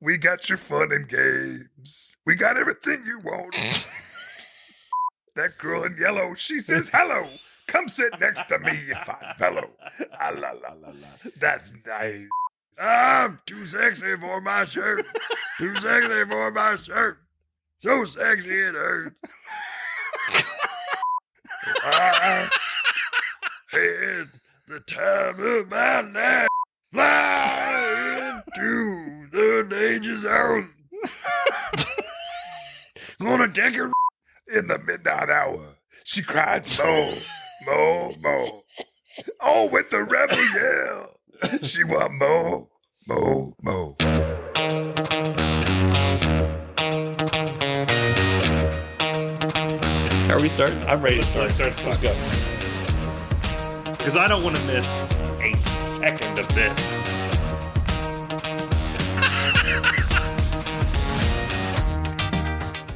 We got your fun and games. We got everything you want. That girl in yellow, she says hello. Come sit next to me, you fine fellow. Ah, la, la, la, la. That's nice. I'm too sexy for my shirt. Too sexy for my shirt. So sexy it hurts. I had the time of my life. Fly into the danger zone. Gonna take her in the midnight hour. She cried, "Mo, mo, mo." Oh, with the rebel yell. She want mo, mo, mo. Are we starting? I'm ready to start. Let's go. Because I don't want to miss a second of this.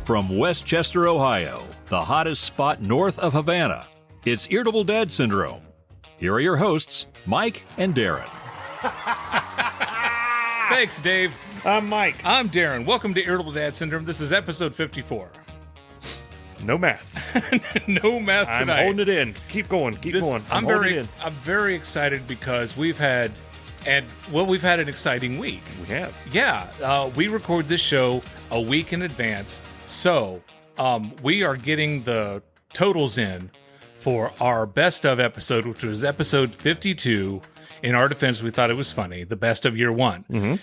From Westchester, Ohio, the hottest spot north of Havana, it's Irritable Dad Syndrome. Here are your hosts, Mike and Darin. Thanks, Dave. I'm Mike. I'm Darin. Welcome to Irritable Dad Syndrome. This is episode 54. No math. No math I'm tonight. holding it in. Keep going. Keep going. I'm holding it in. very excited because we've had an exciting week. We have. Yeah, we record this show a week in advance, so we are getting the totals in for our best of episode, which was episode 52. In our defense, we thought it was funny, the best of year one. Mm-hmm.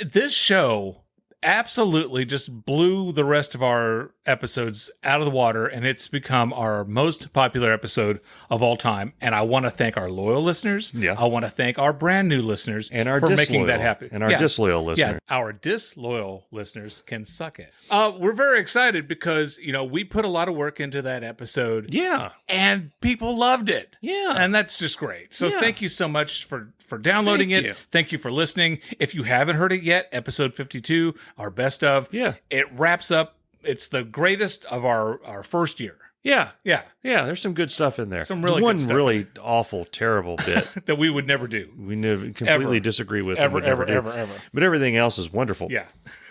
This show absolutely just blew the rest of our episodes out of the water, and it's become our most popular episode of all time. And I want to thank our loyal listeners. Yeah. I want to thank our brand new listeners And our for disloyal. making that happen. And our disloyal listeners. Yeah, our disloyal listeners can suck it. We're very excited because, we put a lot of work into that episode. Yeah. And people loved it. Yeah. And that's just great. So Yeah. thank you so much for downloading Thank it. you. Thank you for listening. If you haven't heard it yet, episode 52, our best of. Yeah. It wraps up. It's the greatest of our first year. Yeah. Yeah. Yeah. There's some good stuff in there. Some really There's one good stuff. really awful, terrible bit That we would never do. we completely Ever. disagree with. and Ever, would never ever, do. ever. But everything else is wonderful. Yeah.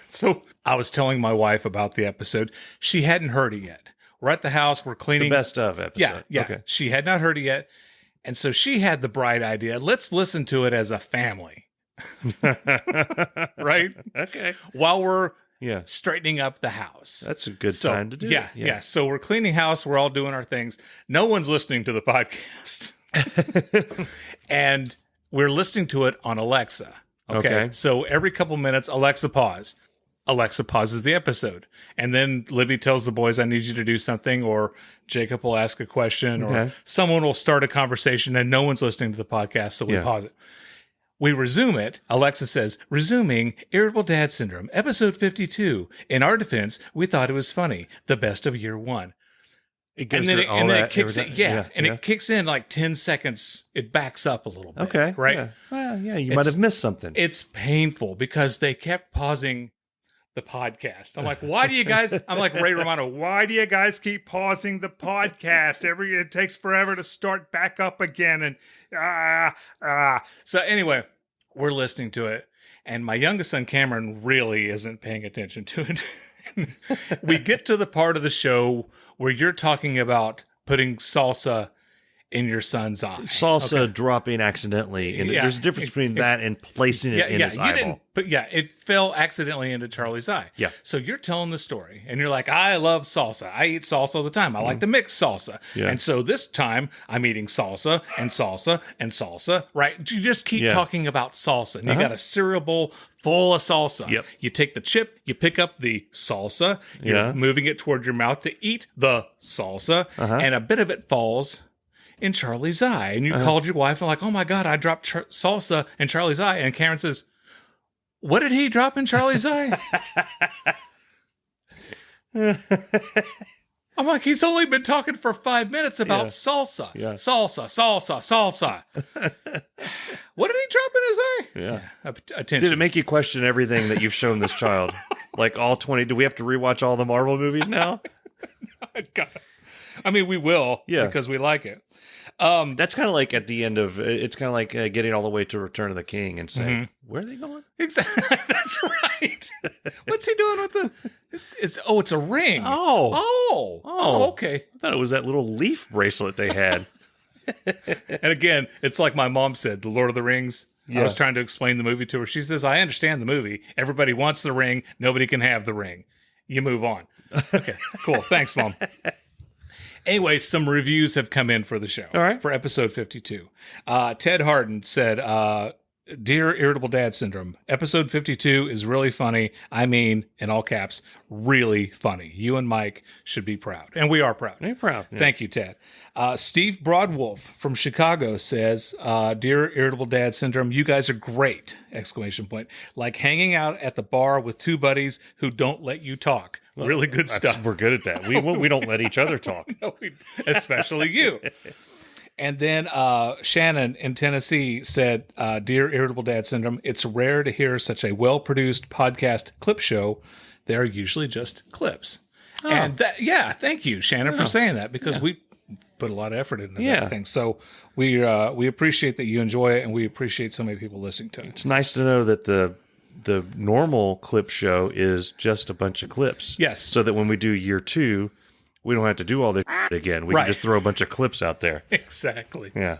So I was telling my wife about the episode. She hadn't heard it yet. We're at the house. We're The cleaning. best of episode. Yeah, yeah. Okay. She had not heard it yet. And so she had the bright idea. Let's listen to it as a family. Right? Okay. While we're Yeah. straightening up the house. That's a good So, time to do yeah, it. yeah. So we're cleaning house. We're all doing our things. No one's listening to the podcast. And we're listening to it on Alexa. Okay. So every couple minutes, Alexa pause. Alexa pauses the episode. And then Libby tells the boys, I need you to do something, or Jacob will ask a question, or Okay. someone will start a conversation and no one's listening to the podcast, so we Yeah. pause it. We resume it. Alexa says, resuming Irritable Dad Syndrome, episode 52. In our defense, we thought it was funny. The best of year one. It goes And then, through it, all and then that, it kicks in. everything. Yeah. And it kicks in like 10 seconds. It backs up a little bit. Okay. Right? Yeah. Well, yeah, you might have missed something. It's painful because they kept pausing the podcast. I'm like, why do you guys, I'm like Ray Romano, why do you guys keep pausing the podcast? It takes forever to start back up again. And So anyway, we're listening to it. And my youngest son, Cameron, really isn't paying attention to it. We get to the part of the show where you're talking about putting salsa in your son's eye. Salsa dropping accidentally. Yeah. There's a difference between that and placing it in his eyeball. But yeah, it fell accidentally into Charlie's eye. Yeah. So you're telling the story, and you're like, I love salsa. I eat salsa all the time. I like to mix salsa. Yeah. And so this time, I'm eating salsa and salsa and salsa, right? You just keep Yeah. talking about salsa. And you got a cereal bowl full of salsa. Yep. You take the chip, you pick up the salsa, you're Yeah. moving it toward your mouth to eat the salsa, and a bit of it falls in Charlie's eye. And you called your wife and like, oh my God, I dropped salsa in Charlie's eye. And Karen says, what did he drop in Charlie's eye? I'm like, he's only been talking for 5 minutes about salsa. Yeah. Salsa. What did he drop in his eye? Yeah. Attention. Did it make you question everything that you've shown this child? Like all 20? Do we have to rewatch all the Marvel movies now? God. I mean, we will because we like it. That's kind of like at the end of, it's kind of like getting all the way to Return of the King and saying, Where are they going? Exactly. That's right. What's he doing with the? It's a ring. Oh, Okay. I thought it was that little leaf bracelet they had. And again, it's like my mom said, The Lord of the Rings. Yeah. I was trying to explain the movie to her. She says, I understand the movie. Everybody wants the ring. Nobody can have the ring. You move on. Okay, cool. Thanks, Mom. Anyway, some reviews have come in for the show. All right. For episode 52. Ted Harden said, Dear Irritable Dad Syndrome, episode 52 is really funny. I mean, in all caps, really funny. You and Mike should be proud. And we are proud. You're proud. Yeah. Thank you, Ted. Steve Broadwolf from Chicago says, Dear Irritable Dad Syndrome, you guys are great! Exclamation point. Like hanging out at the bar with two buddies who don't let you talk. Really good stuff. We're good at that. We don't let each other talk. No, especially you. And then Shannon in Tennessee said, Dear Irritable Dad Syndrome, it's rare to hear such a well-produced podcast clip show. They're usually just clips. Oh. And thank you, Shannon, for saying that, because we put a lot of effort into that thing. So we appreciate that you enjoy it, and we appreciate so many people listening to it. It's nice to know that the normal clip show is just a bunch of clips. Yes. So that when we do year 2, we don't have to do all this again. We can just throw a bunch of clips out there. Exactly. Yeah.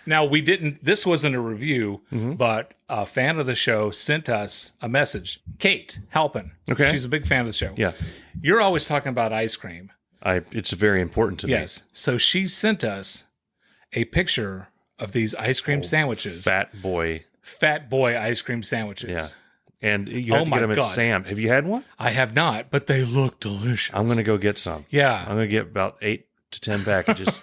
Now, this wasn't a review, but a fan of the show sent us a message. Kate Halpin. Okay. She's a big fan of the show. Yeah. You're always talking about ice cream. It's very important to me. Yes. So she sent us a picture of these ice cream sandwiches. Fat boy ice cream sandwiches. Yeah. And you have to get them at Sam. Have you had one? I have not, but they look delicious. I'm going to go get some. Yeah. I'm going to get about 8 to 10 packages.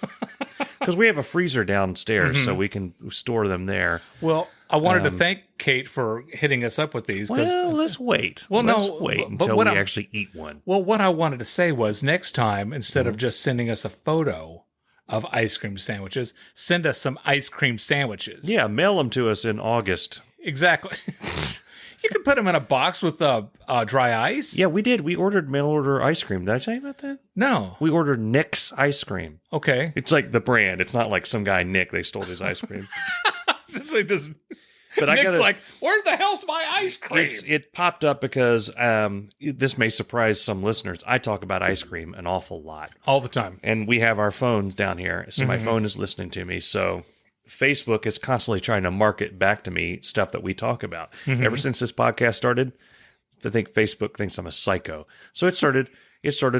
Because we have a freezer downstairs, so we can store them there. Well, I wanted to thank Kate for hitting us up with these. Well, let's wait. Let's wait until we actually eat one. Well, what I wanted to say was next time, instead of just sending us a photo of ice cream sandwiches, send us some ice cream sandwiches. Yeah, mail them to us in August. Exactly. You could put them in a box with dry ice. Yeah, we did. We ordered mail order ice cream. Did I tell you about that? No. We ordered Nick's ice cream. Okay. It's like the brand. It's not like some guy, Nick, they stole his ice cream. But Nick's like, where the hell's my ice cream? It popped up because this may surprise some listeners. I talk about ice cream an awful lot. All the time. And we have our phones down here. So my phone is listening to me. So Facebook is constantly trying to market back to me stuff that we talk about. Ever since this podcast started, I think Facebook thinks I'm a psycho. So it started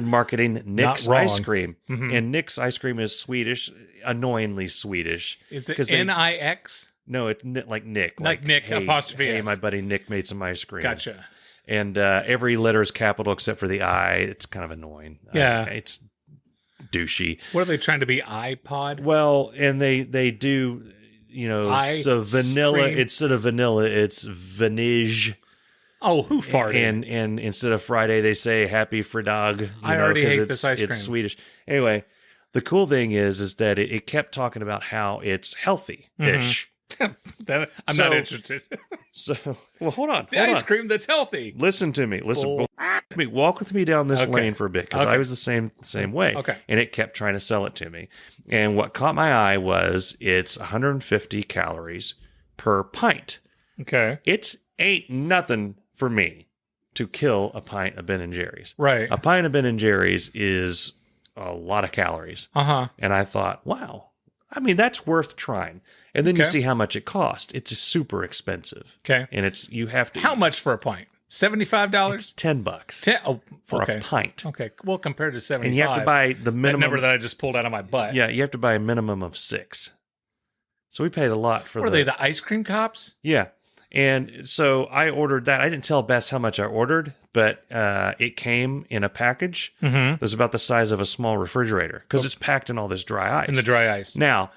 marketing Nick's ice cream. And Nick's ice cream is Swedish, annoyingly Swedish. Is it N-I-X? No, it's like Nick. Like Nick, hey, apostrophe Hey, S. my buddy Nick made some ice cream. Gotcha. And every letter is capital except for the I. It's kind of annoying. Yeah. It's douchey. What are they trying to be, iPod? Well, and they do, so vanilla, instead of vanilla, it's vanige. Oh, who farted? And instead of Friday, they say happy Fridag. I already hate this ice cream. It's Swedish. Anyway, the cool thing is that it kept talking about how it's healthy-ish. I'm not interested. Well, hold on. Ice cream that's healthy. Listen to me. Walk with me down this lane for a bit, because I was the same way. Okay. And it kept trying to sell it to me. And what caught my eye was it's 150 calories per pint. Okay. It ain't nothing for me to kill a pint of Ben & Jerry's. Right. A pint of Ben & Jerry's is a lot of calories. Uh-huh. And I thought, wow, I mean, that's worth trying. And then you see how much it costs. It's super expensive. Okay. And you have to. How much for a pint? $75? It's $10 for a pint. Okay. Well, compared to $75. And you have to buy the minimum. That number that I just pulled out of my butt. Yeah, you have to buy a minimum of 6. So we paid a lot for What are they, the ice cream cops? Yeah. And so I ordered that. I didn't tell Bess how much I ordered, but it came in a package. It was about the size of a small refrigerator because it's packed in all this dry ice. In the dry ice. Now,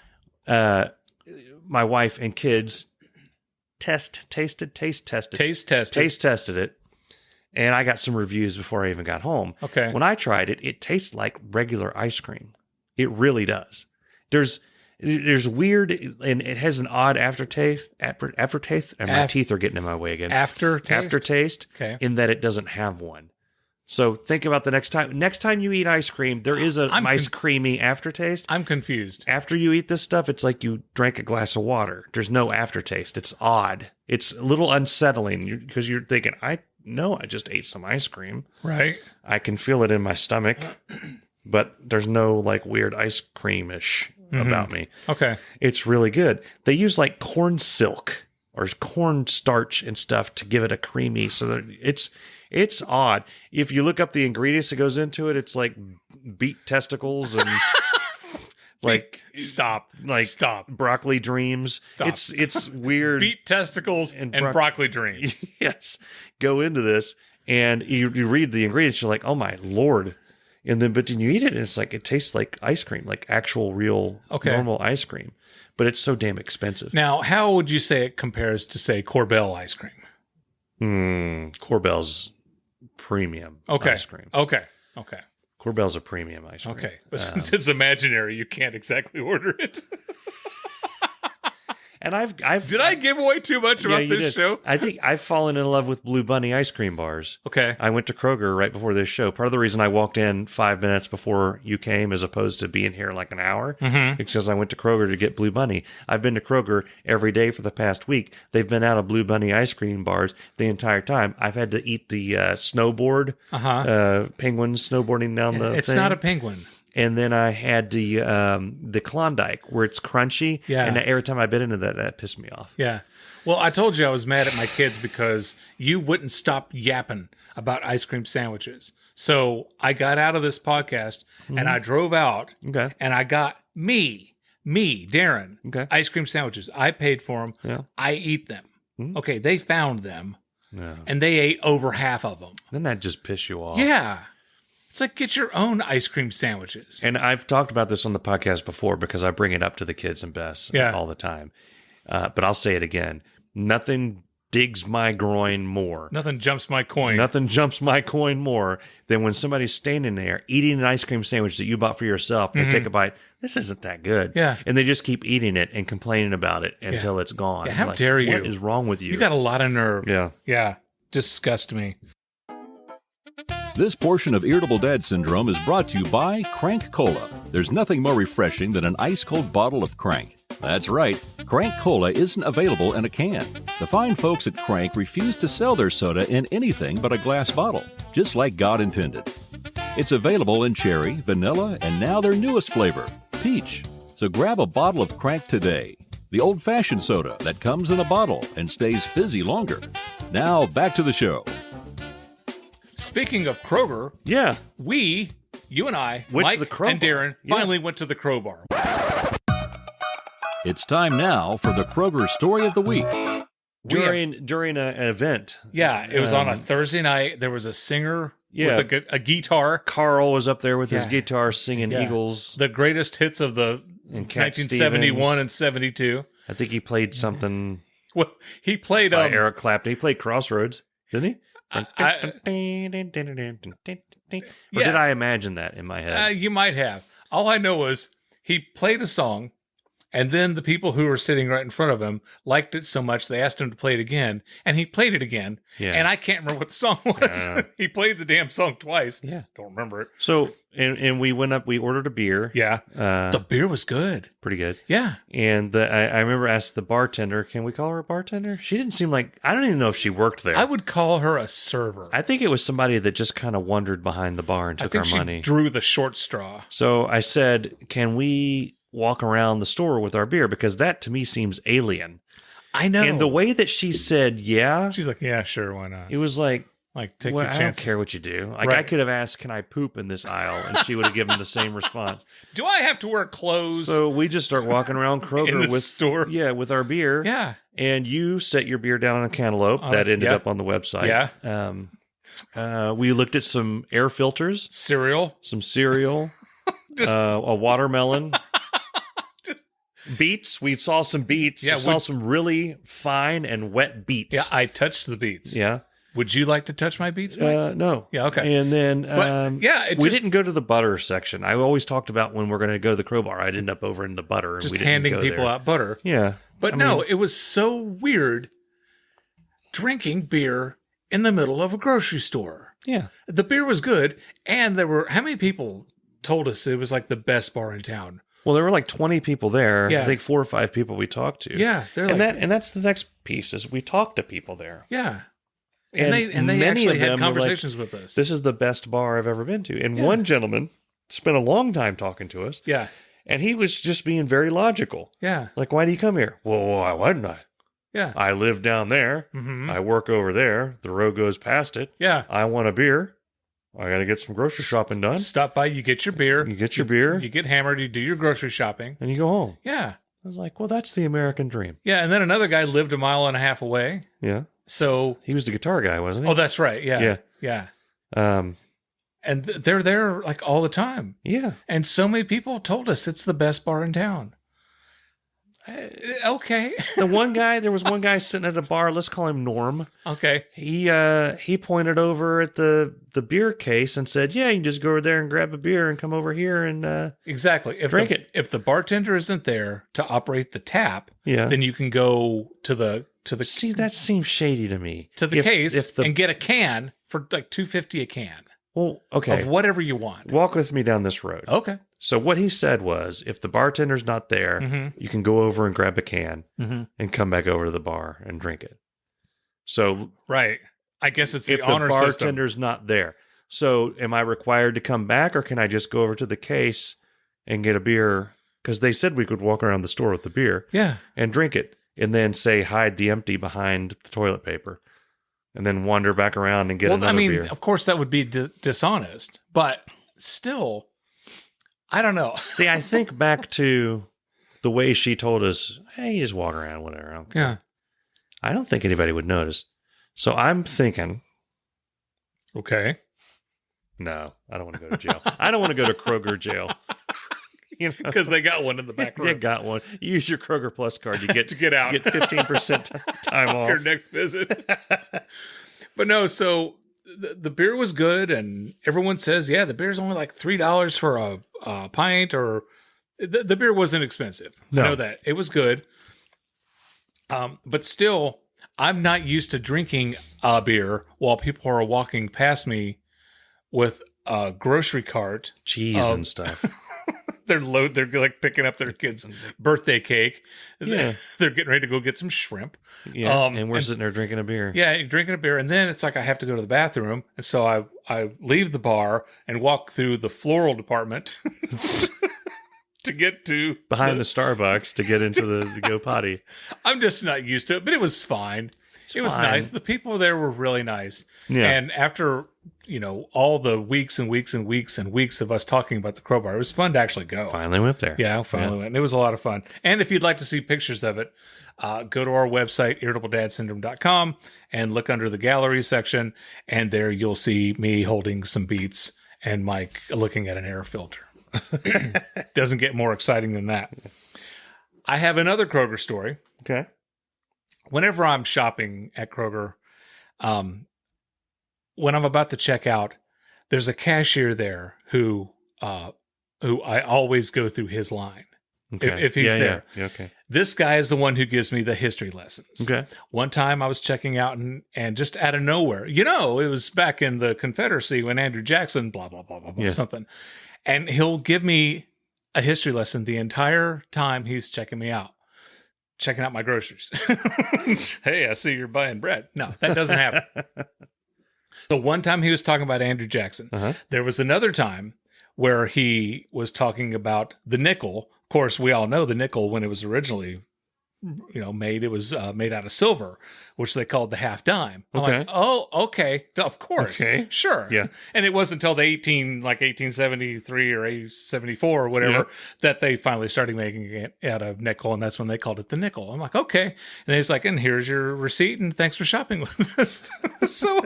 my wife and kids taste tested it, and I got some reviews before I even got home. Okay. When I tried it, it tastes like regular ice cream. It really does. There's weird, and it has an odd aftertaste, and my teeth are getting in my way again. Aftertaste? Aftertaste, Okay. in that it doesn't have one. So think about the next time. Next time you eat ice cream, there is a nice creamy aftertaste. I'm confused. After you eat this stuff, it's like you drank a glass of water. There's no aftertaste. It's odd. It's a little unsettling because you're thinking, I just ate some ice cream. Right. I can feel it in my stomach, but there's no like weird ice creamish about me. Okay. It's really good. They use like corn silk or corn starch and stuff to give it a creamy. So that it's odd. If you look up the ingredients that goes into it, it's like beet testicles and like stop broccoli dreams. Stop. It's weird. Beet testicles and broccoli dreams. Yes, go into this and you read the ingredients. You're like, oh my Lord. And then, but then you eat it and it's like, it tastes like ice cream, like actual real normal ice cream. But it's so damn expensive. Now, how would you say it compares to, say, Korbel ice cream? Korbel's premium ice cream. Okay. Korbel's a premium ice cream. Okay. But since it's imaginary, you can't exactly order it. And I've did I give away too much about this show? I think I've fallen in love with Blue Bunny ice cream bars. Okay. I went to Kroger right before this show. Part of the reason I walked in 5 minutes before you came as opposed to being here like an hour is because I went to Kroger to get Blue Bunny. I've been to Kroger every day for the past week. They've been out of Blue Bunny ice cream bars the entire time. I've had to eat the snowboard, penguins snowboarding down the It's thing. not a penguin. And then I had the Klondike where it's crunchy. Yeah. And every time I bit into that pissed me off. Yeah. Well, I told you I was mad at my kids because you wouldn't stop yapping about ice cream sandwiches. So I got out of this podcast and I drove out and I got me, Darin, ice cream sandwiches. I paid for them. Yeah. I eat them. Okay. They found them and they ate over half of them. Then that just piss you off. Yeah. It's like, get your own ice cream sandwiches. And I've talked about this on the podcast before because I bring it up to the kids and Bess all the time. But I'll say it again. Nothing digs my groin more. Nothing jumps my coin. Nothing jumps my coin more than when somebody's standing there eating an ice cream sandwich that you bought for yourself. They take a bite. This isn't that good. Yeah. And they just keep eating it and complaining about it until it's gone. Yeah, how like, dare you? What is wrong with you? You got a lot of nerve. Yeah. Yeah. Disgust me. This portion of Irritable Dad Syndrome is brought to you by Crank Cola. There's nothing more refreshing than an ice-cold bottle of Crank. That's right, Crank Cola isn't available in a can. The fine folks at Crank refuse to sell their soda in anything but a glass bottle, just like God intended. It's available in cherry, vanilla, and now their newest flavor, peach. So grab a bottle of Crank today, the old-fashioned soda that comes in a bottle and stays fizzy longer. Now, back to the show. Speaking of Kroger, you and I, Went Mike to the Kro-Bar. and Darin, finally went to the Kro-Bar. It's time now for the Kroger Story of the Week. During an event. Yeah, it was on a Thursday night. There was a singer with a guitar. Carl was up there with his guitar singing Eagles. The greatest hits of the And Cat 1971 Stevens. and 72. I think he played something Well, he played by Eric Clapton. He played Crossroads, didn't he? Or did I imagine that in my head? You might have. All I know is he played a song, and then the people who were sitting right in front of him liked it so much they asked him to play it again, and he played it again. Yeah. And I can't remember what the song was. He played the damn song twice. Yeah. Don't remember it. So, and we went up, we ordered a beer. Yeah. The beer was good. Pretty good. Yeah. And I remember asked the bartender, can we call her a bartender? She didn't seem like, I don't even know if she worked there. I would call her a server. I think it was somebody that just kind of wandered behind the bar and took our money. She drew the short straw. So I said, can we walk around the store with our beer? Because that to me seems alien. I know. And the way that she said, yeah, she's like, yeah, sure, why not? it was like, take well, your I chances. don't care what you do. Like I could have asked, can I poop in this aisle? And she would have given the same response. Do I have to wear clothes? So we just start walking around Kroger in the with store? Yeah, with our beer. Yeah. And you set your beer down on a cantaloupe that ended up on the website. Yeah. We looked at some air filters, Cereal. some cereal, a watermelon. Beets. We saw some beets. Yeah, we saw some really fine and wet beets. Yeah, I touched the beets. Yeah. Would you like to touch my beets, Mike? No. Yeah, okay. And then we just, didn't go to the butter section. I always talked about when we're going to go to the Kro-Bar, I'd end up over in the butter. And just we didn't handing go people there. out butter. Yeah. But it was so weird drinking beer in the middle of a grocery store. Yeah. The beer was good, and there were how many people told us it was like the best bar in town? Well, there were like 20 people there. Yeah. I think 4 or 5 people we talked to. Yeah, they're and like, that's the next piece is we talked to people there. yeah, And they many actually of had them were conversations with us. This is the best bar I've ever been to. And Yeah. one gentleman spent a long time talking to us, Yeah, and he was just being very logical. yeah, Like, why do you come here? Well, why wouldn't I? yeah, I live down there. hmm I work over there. The road goes past it. yeah. I want a beer. I got to get some grocery shopping done. Stop by, you get your beer, You get your beer, you get hammered, you do your grocery shopping. and you go home. Yeah, I was like, well, that's the American dream. yeah. And then another guy lived a mile and a half away. Yeah. So, He was the guitar guy, wasn't he? oh, that's right. Yeah, Yeah. yeah. Um, And they're there like all the time. yeah. And so many people told us it's the best bar in town. Okay. There was one guy sitting at a bar. Let's call him Norm. Okay. He pointed over at the beer case and said, "Yeah, you can just go over there and grab a beer and come over here and Exactly. Drink it. If the bartender isn't there to operate the tap, yeah." then you can go to the See, that seems shady to me. case and get a can for like $2.50 a can well, okay, of whatever you want. walk with me down this road. Okay. So what he said was, if the bartender's not there, Mhm. you can go over and grab a can Mhm. and come back over to the bar and drink it. So Right. I guess it's if the the honor system. bartender's not there, so am I required to come back, or can I just go over to the case and get a beer? Because they said we could walk around the store with the beer Yeah. and drink it, and then say hide the empty behind the toilet paper, and then wander back around and get another beer. Of course that would be dishonest, but still, I don't know. See, I think back to the way she told us, "Hey, you just walk around, whatever." I don't care." Yeah. I don't think anybody would notice. So I'm thinking, Okay. no, I don't want to go to jail. I don't want to go to Kroger jail. You know, Because they got one in the back you room got one. You use your Kroger Plus card. You get to get out. You get 15% time off. Your next visit. But no, so the beer was good, and everyone says, yeah, the beer's only like $3 for a pint, or the beer wasn't expensive. No. I know that. It was good. But still, I'm not used to drinking a beer while people are walking past me with a grocery cart. Cheese and stuff. They're like picking up their kid's birthday cake. Yeah. They're getting ready to go get some shrimp. Yeah, and we're sitting there drinking a beer. Yeah, you're drinking a beer, and then it's like I have to go to the bathroom, and so I leave the bar and walk through the floral department to get to Behind the Starbucks to get into the go potty. I'm just not used to it, but it was fine. It was fine. nice. The people there were really nice. Yeah. And after, all the weeks and weeks and weeks and weeks of us talking about the Kro-Bar, it was fun to actually go. Finally went there. Yeah, I finally went. And it was a lot of fun. And if you'd like to see pictures of it, go to our website, irritabledadsyndrome.com, and look under the gallery section. And there you'll see me holding some beets and Mike looking at an air filter. Doesn't get more exciting than that. I have another Kroger story. Okay. Whenever I'm shopping at Kroger, when I'm about to check out, there's a cashier there who I always go through his line. Okay. If he's there. Yeah, okay. This guy is the one who gives me the history lessons. Okay. One time I was checking out and just out of nowhere, it was back in the Confederacy when Andrew Jackson, blah, blah, blah, blah, blah, Yeah. something. And he'll give me a history lesson the entire time he's checking me out. Checking out my groceries. Hey, I see you're buying bread. No, that doesn't happen. So one time he was talking about Andrew Jackson. Uh-huh. There was another time where he was talking about the nickel. Of course, we all know the nickel when it was originally made. It was made out of silver, which they called the half dime. I'm Okay. like, oh, okay, of course, Okay. sure, Yeah. And it wasn't until the 1873 or 1874 or whatever Yeah. that they finally started making it out of nickel, and that's when they called it the nickel. I'm like, okay, and he's like, and here's your receipt, and thanks for shopping with us. So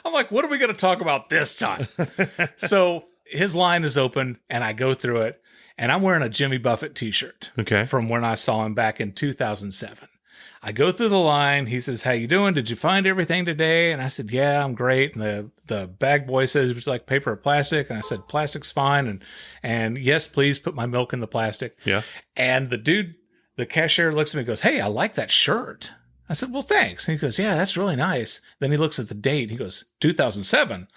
I'm like, what are we going to talk about this time? So his line is open, and I go through it. And I'm wearing a Jimmy Buffett t-shirt Okay. from when I saw him back in 2007. I go through the line. He says, how you doing? Did you find everything today? And I said, yeah, I'm great. And the bag boy says, it was like paper or plastic. And I said, plastic's fine. And yes, please put my milk in the plastic. Yeah. And the cashier looks at me and goes, hey, I like that shirt. I said, well, thanks. And he goes, yeah, that's really nice. Then he looks at the date. He goes, 2007.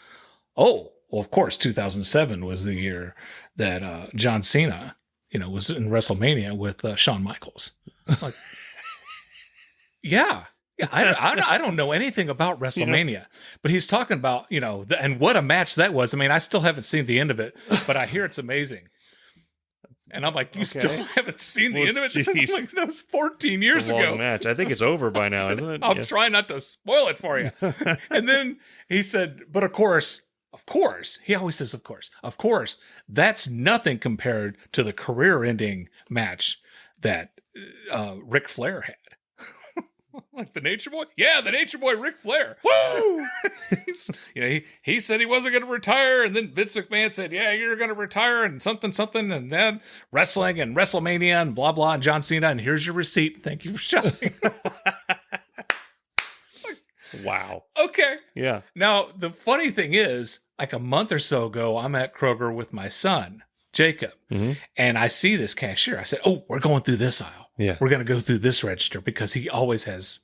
Oh, well, of course, 2007 was the year that John Cena, was in WrestleMania with Shawn Michaels. I'm like, yeah. I don't know anything about WrestleMania, but he's talking about, and what a match that was. I mean, I still haven't seen the end of it, but I hear it's amazing. And I'm like, you still haven't seen the end of it? I'm like, that was 14 years It's a long ago. match. I think it's over by now, isn't it? I'll try not to spoil it for you. And then he said, but of course, he always says, of course, that's nothing compared to the career-ending match that Ric Flair had. Like the Nature Boy? Yeah, the Nature Boy, Ric Flair. Woo! He said he wasn't going to retire, and then Vince McMahon said, yeah, you're going to retire, and something, and then wrestling and WrestleMania and blah, blah, and John Cena, and here's your receipt. Thank you for shopping. Wow. Okay. Yeah. Now, the funny thing is, like a month or so ago, I'm at Kroger with my son, Jacob, and I see this cashier. I said, oh, we're going through this aisle. Yeah. We're going to go through this register because he always has,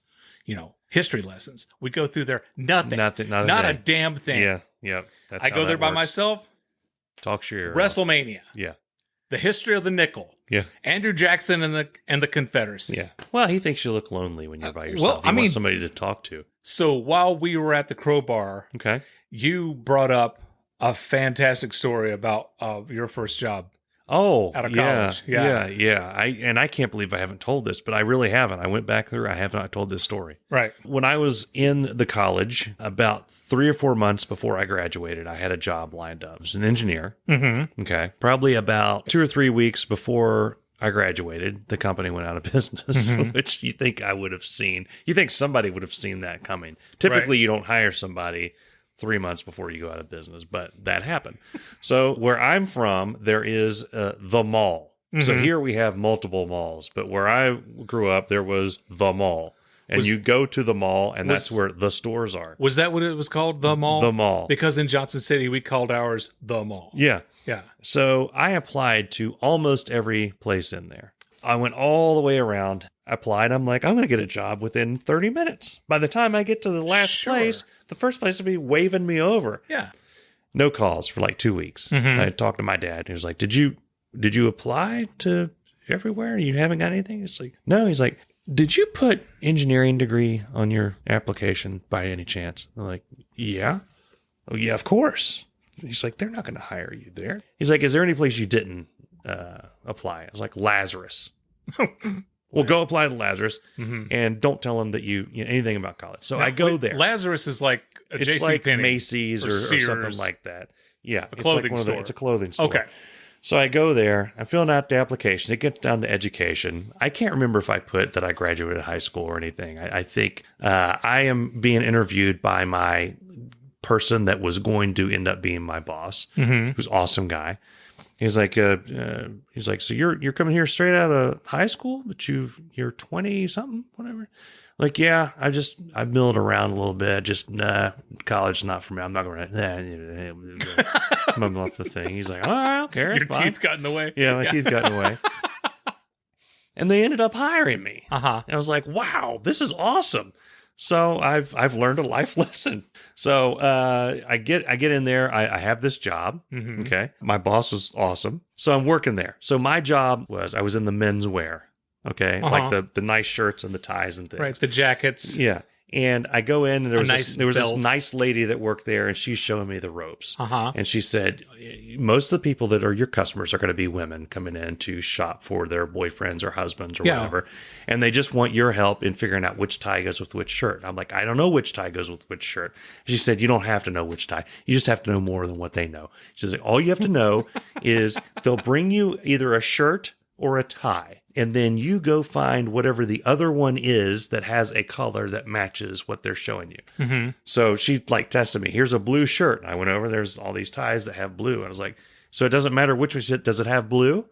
history lessons. We go through there, nothing. Not a damn thing. Yeah. Yeah. That's I go there by works. myself. Talk share. WrestleMania. Yeah. The history of the nickel. Yeah. Andrew Jackson and the Confederacy. Yeah. Well, he thinks you look lonely when you're by yourself. Well, He wants somebody to talk to. So while we were at the Kro-Bar, Okay. you brought up a fantastic story about your first job. Oh, Out of yeah, college. Yeah. I can't believe I haven't told this, but I really haven't. I went back through. I have not told this story. Right. When I was in the college, about 3 or 4 months before I graduated, I had a job lined up as an engineer. Mm-hmm. Okay. Probably about 2 or 3 weeks before I graduated, the company went out of business, which you think I would have seen. You think somebody would have seen that coming. Typically, you don't hire somebody 3 months before you go out of business, but that happened. So where I'm from, there is the mall. So here we have multiple malls, but where I grew up, there was the mall. And you go to the mall, and that's where the stores are. Was that what it was called, the mall? The mall. Because in Johnson City, we called ours the mall. Yeah. Yeah. So I applied to almost every place in there. I went all the way around, applied. I'm like, I'm going to get a job within 30 minutes. By the time I get to the last place, the first place will be waving me over. Yeah. No calls for like 2 weeks. I talked to my dad. He was like, did you apply to everywhere? You haven't got anything? It's like, no. He's like, did you put engineering degree on your application by any chance? I'm like, yeah. Oh, yeah, of course. He's like, they're not going to hire you there. He's like, is there any place you didn't apply? I was like, Lazarus. Well, go apply to Lazarus and don't tell them that you know anything about college. So now, I go there. Lazarus is like a it's JC like Penney Macy's or something like that. Yeah, a clothing store. It's a clothing store. Okay. So I go there. I'm filling out the application. It gets down to education. I can't remember if I put that I graduated high school or anything. I think I am being interviewed by my person that was going to end up being my boss, who's an awesome guy. He's like, so you're coming here straight out of high school, but you're 20 something, whatever. Like, yeah, I milled around a little bit. Just college not for me. I'm not going to. I'm off the thing. He's like, oh, I don't care. Your teeth got in the way. Yeah, my teeth got in the way. And they ended up hiring me. And I was like, wow, this is awesome. So I've learned a life lesson. So I get in there. I have this job. Okay. My boss was awesome. So I'm working there. So my job was I was in the menswear. Okay. Like the nice shirts and the ties and things. Right. The jackets. Yeah. And I go in, and there was this nice lady that worked there, and she's showing me the ropes. And she said, most of the people that are your customers are going to be women coming in to shop for their boyfriends or husbands or whatever. And they just want your help in figuring out which tie goes with which shirt. I'm like, I don't know which tie goes with which shirt. She said, you don't have to know which tie. You just have to know more than what they know. She said, all you have to know is they'll bring you either a shirt or a tie. And then you go find whatever the other one is that has a color that matches what they're showing you. So she tested me. Here's a blue shirt. And I went over, there's all these ties that have blue. And I was like, so it doesn't matter which one. Does it have blue?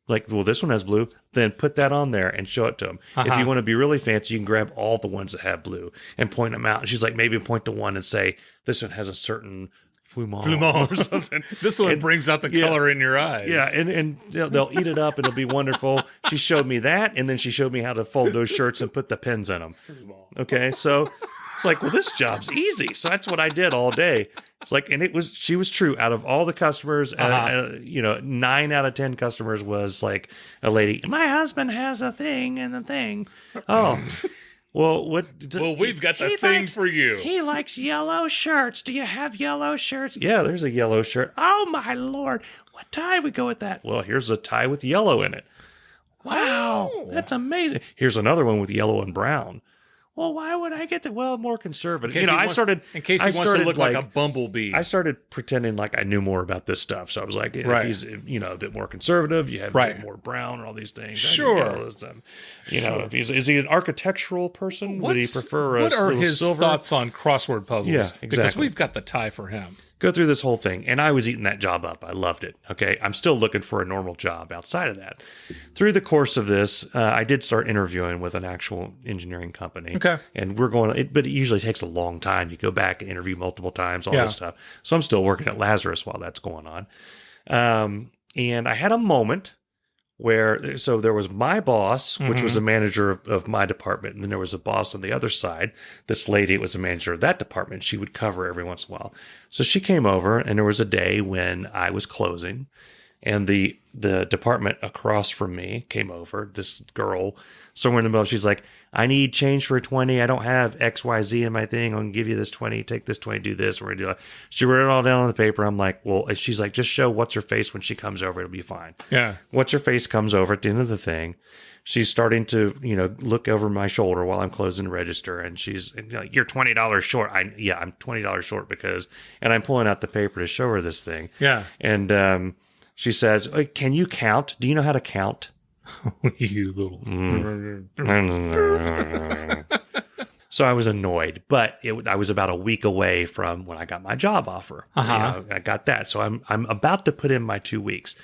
Like, well, this one has blue. Then put that on there and show it to them. If you want to be really fancy, you can grab all the ones that have blue and point them out. And she's like, maybe point to one and say, this one has a certain Flumon or something. This one brings out the color in your eyes. Yeah, and they'll eat it up and it'll be wonderful. She showed me that, and then she showed me how to fold those shirts and put the pins in them. Okay, so it's like, well, this job's easy. So that's what I did all day. It's like, and she was true. Out of all the customers, 9 out of 10 customers was like a lady. My husband has a thing and the thing. Oh. Well, we've got the thing for you. He likes yellow shirts. Do you have yellow shirts? Yeah, there's a yellow shirt. Oh, my Lord. What tie would go with that? Well, here's a tie with yellow in it. Wow, that's amazing. Here's another one with yellow and brown. Well, why would I get that? Well, more conservative. In case he wants to look like a bumblebee. I started pretending like I knew more about this stuff. So I was like, if he's a bit more conservative, you have a bit more brown and all these things. Sure. If is he an architectural person? Would he prefer what are his silver? Thoughts on crossword puzzles? Yeah, exactly. Because we've got the tie for him. Go through this whole thing, and I was eating that job up. I loved it. Okay, I'm still looking for a normal job outside of that. Through the course of this, I did start interviewing with an actual engineering company. Okay, and but it usually takes a long time. You go back and interview multiple times, all this stuff. So I'm still working at Lazarus while that's going on. And I had a moment where there was my boss, which was a manager of my department, and then there was a boss on the other side. This lady was a manager of that department. She would cover every once in a while. So she came over, and there was a day when I was closing, and the department across from me came over. This girl, somewhere in the middle, she's like, I need change for 20. I don't have XYZ in my thing. I'm going to give you this 20. Take this 20, do this. We're going to do that. She wrote it all down on the paper. I'm like, well, she's like, just show what's her face when she comes over. It'll be fine. Yeah. What's her face comes over at the end of the thing. She's starting to, look over my shoulder while I'm closing the register. And she's like, you're $20 short. I'm $20 short and I'm pulling out the paper to show her this thing. Yeah. And she says, can you count? Do you know how to count? You little. So I was annoyed, but I was about a week away from when I got my job offer. I got that. So I'm about to put in my 2 weeks.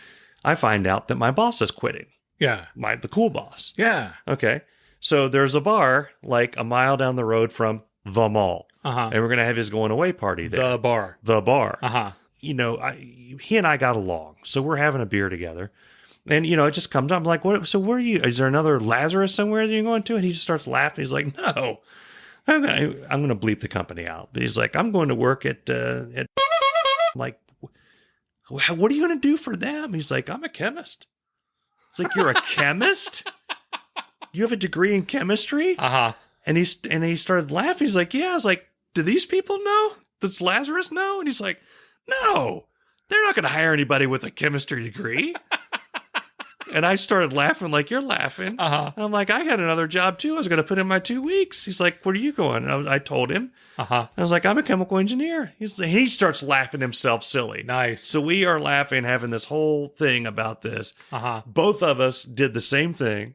I find out that my boss is quitting. Yeah. The cool boss. Yeah. Okay. So there's a bar like a mile down the road from the mall. And we're going to have his going away party there. The bar. He and I got along. So we're having a beer together. And, it just comes up. I'm like, what? So where are you? Is there another Lazarus somewhere that you're going to? And he just starts laughing. He's like, no, I'm going to bleep the company out. But he's like, I'm going to work at I'm like, what are you going to do for them? He's like, I'm a chemist. It's like, you're a chemist? You have a degree in chemistry? And he started laughing. He's like, yeah. I was like, do these people know? Does Lazarus know? And he's like, no, they're not going to hire anybody with a chemistry degree. And I started laughing like you're laughing. And I'm like, I got another job too. I was going to put in my 2 weeks. He's like, where are you going? And I told him. I was like, I'm a chemical engineer. He starts laughing himself silly. Nice. So we are laughing, having this whole thing about this. Both of us did the same thing.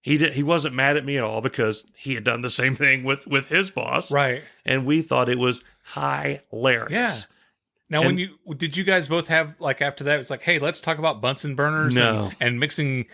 He wasn't mad at me at all because he had done the same thing with his boss. Right. And we thought it was hilarious. Yeah. Now, did you guys both have, like, after that, it's like, hey, let's talk about Bunsen burners and mixing,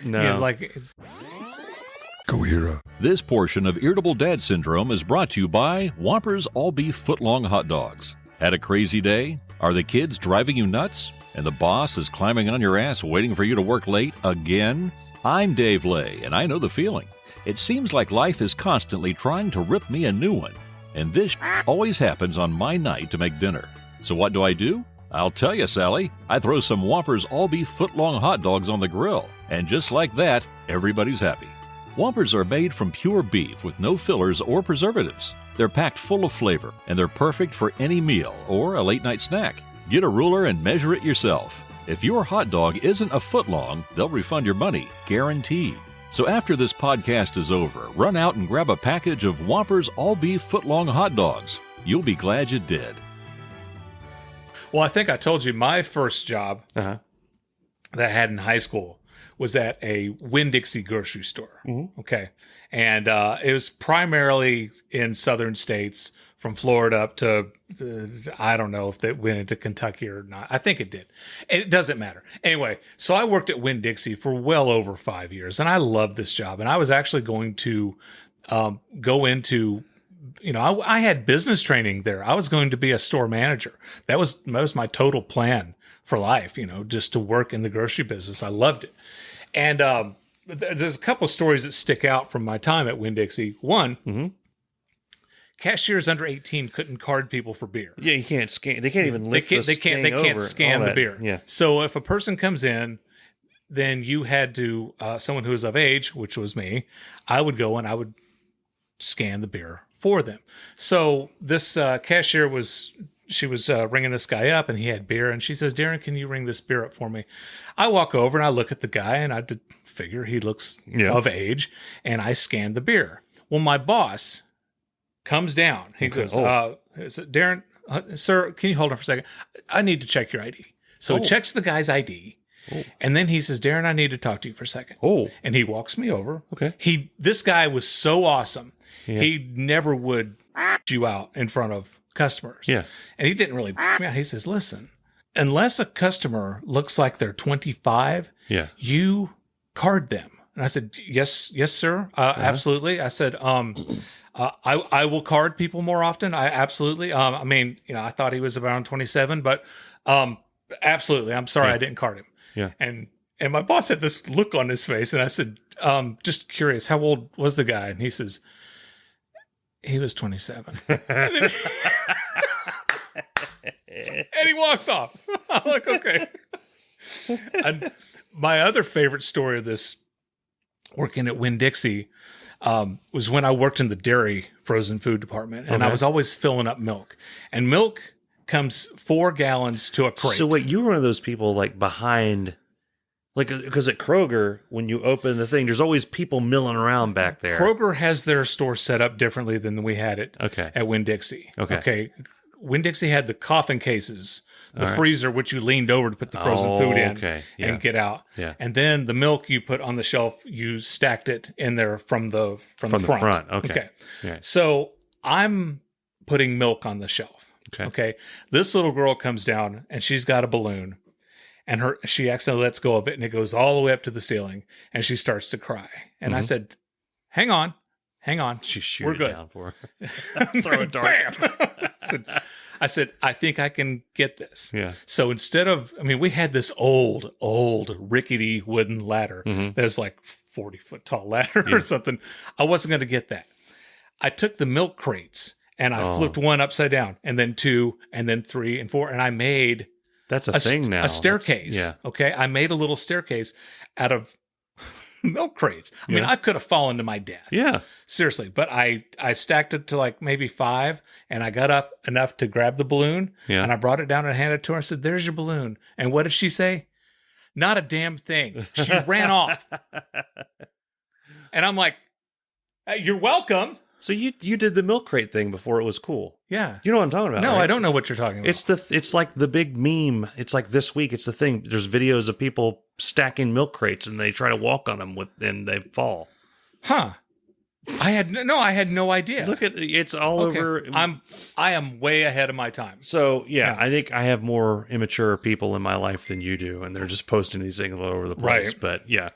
Cohera. This portion of Irritable Dad Syndrome is brought to you by Whoppers All-Beef Footlong Hot Dogs. Had a crazy day? Are the kids driving you nuts? And the boss is climbing on your ass waiting for you to work late again? I'm Dave Lay, and I know the feeling. It seems like life is constantly trying to rip me a new one. And this always happens on my night to make dinner. So what do? I'll tell you, Sally. I throw some Whoppers all-beef foot-long hot dogs on the grill. And just like that, everybody's happy. Whoppers are made from pure beef with no fillers or preservatives. They're packed full of flavor, and they're perfect for any meal or a late-night snack. Get a ruler and measure it yourself. If your hot dog isn't a foot long, they'll refund your money, guaranteed. So after this podcast is over, run out and grab a package of Whoppers all-beef foot-long hot dogs. You'll be glad you did. Well, I think I told you my first job that I had in high school was at a Winn-Dixie grocery store. Okay. And it was primarily in southern states from Florida up to, I don't know if they went into Kentucky or not. I think it did. And it doesn't matter. Anyway, so I worked at Winn-Dixie for well over 5 years, and I loved this job. And I was actually going to go into I had business training there. I was going to be a store manager. That was my total plan for life, just to work in the grocery business. I loved it. And there's a couple of stories that stick out from my time at Winn-Dixie. One, cashiers under 18 couldn't card people for beer. Yeah, you can't scan. They can't even lift They can't scan the beer. Yeah. So if a person comes in, then you had to, someone who was of age, which was me, I would go and I would scan the beer for them. So this cashier was ringing this guy up, and he had beer, and she says, Darin, can you ring this beer up for me? I walk over and I look at the guy, and I figure he looks of age, and I scan the beer. Well, my boss comes down. He goes, Darin, sir, can you hold on for a second? I need to check your ID. So he checks the guy's ID. Oh. And then he says, Darin, I need to talk to you for a second. Oh. And he walks me over. Okay. This guy was so awesome. Yeah. He never would you out in front of customers. Yeah. And he didn't really me out. He says, listen, unless a customer looks like they're 25, you card them. And I said, yes, sir. Absolutely. I said, I will card people more often. I absolutely. I thought he was around 27, but absolutely. I'm sorry I didn't card him. Yeah. And my boss had this look on his face, and I said, just curious, how old was the guy? And he says, he was 27. And he walks off. I'm like, okay. And my other favorite story of this working at Winn-Dixie was when I worked in the dairy frozen food department, and I was always filling up milk. And milk comes 4 gallons to a crate. So wait, you were one of those people like behind, like, because at Kroger, when you open the thing, there's always people milling around back there. Kroger has their store set up differently than we had it at Winn-Dixie. Okay. Winn-Dixie had the coffin cases, the freezer, which you leaned over to put the frozen food in and get out. Yeah. And then the milk you put on the shelf, you stacked it in there from the front. Okay. Yeah. So I'm putting milk on the shelf. Okay. This little girl comes down, and she's got a balloon, and she accidentally lets go of it, and it goes all the way up to the ceiling, and she starts to cry. And I said, hang on. She shoots We're good. Down for her. Throw a dart. Bam! I said, I think I can get this. Yeah. So instead of, we had this old rickety wooden ladder that's like 40-foot tall ladder or something. I wasn't going to get that. I took the milk crates, and I flipped one upside down, and then 2, and then 3 and 4, and I made that's a thing now. A staircase. Okay. I made a little staircase out of milk crates. I could have fallen to my death. Yeah. Seriously. But I stacked it to like maybe 5, and I got up enough to grab the balloon, and I brought it down and handed it to her. I said, there's your balloon. And what did she say? Not a damn thing. She ran off. And I'm like, you're welcome. So you did the milk crate thing before it was cool. Yeah. You know what I'm talking about, No, right? I don't know what you're talking about. It's like the big meme. It's like this week. It's the thing. There's videos of people stacking milk crates, and they try to walk on them and they fall. Huh. I had no idea. Look at it's all over. I am way ahead of my time. So I think I have more immature people in my life than you do, and they're just posting these things all over the place. Right. But yeah.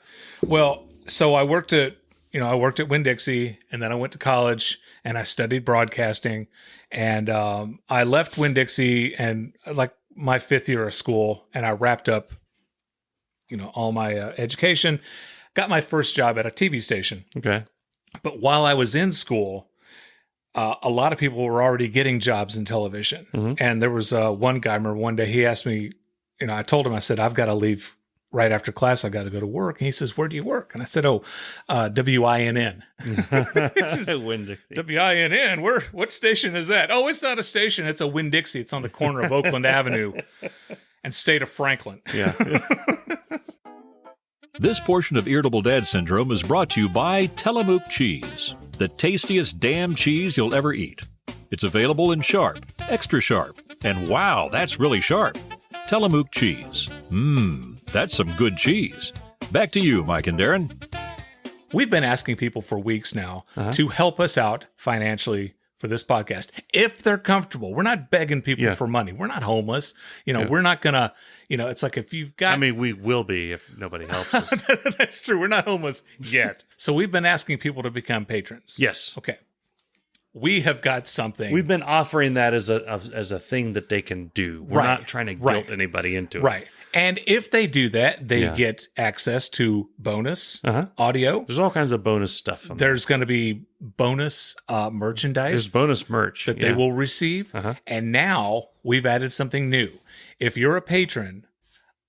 Well, so I worked at Winn-Dixie, and then I went to college, and I studied broadcasting, and I left Winn-Dixie and like my 5th year of school, and I wrapped up, all my education, got my first job at a TV station. Okay. But while I was in school, a lot of people were already getting jobs in television. And there was one guy, I remember one day he asked me, I told him, I said, I've got to leave right after class. I got to go to work. And he says, where do you work? And I said, WINN. WINN? What station is that? Oh, it's not a station. It's a Winn-Dixie. It's on the corner of Oakland Avenue and State of Franklin. Yeah. This portion of Irritable Dad Syndrome is brought to you by Tillamook Cheese, the tastiest damn cheese you'll ever eat. It's available in sharp, extra sharp, and wow, that's really sharp. Tillamook Cheese. That's some good cheese. Back to you, Mike and Darin. We've been asking people for weeks now to help us out financially for this podcast, if they're comfortable. We're not begging people for money. We're not homeless. We're not going to, it's like if you've got... we will be if nobody helps us. That's true. We're not homeless yet. So we've been asking people to become patrons. Yes. Okay. we have got something. We've been offering that as a thing that they can do. We're not trying to guilt anybody into it. Right. And if they do that, they get access to bonus audio. There's all kinds of bonus stuff. There's going to be bonus merchandise. There's bonus merch that they will receive. And now we've added something new. If you're a patron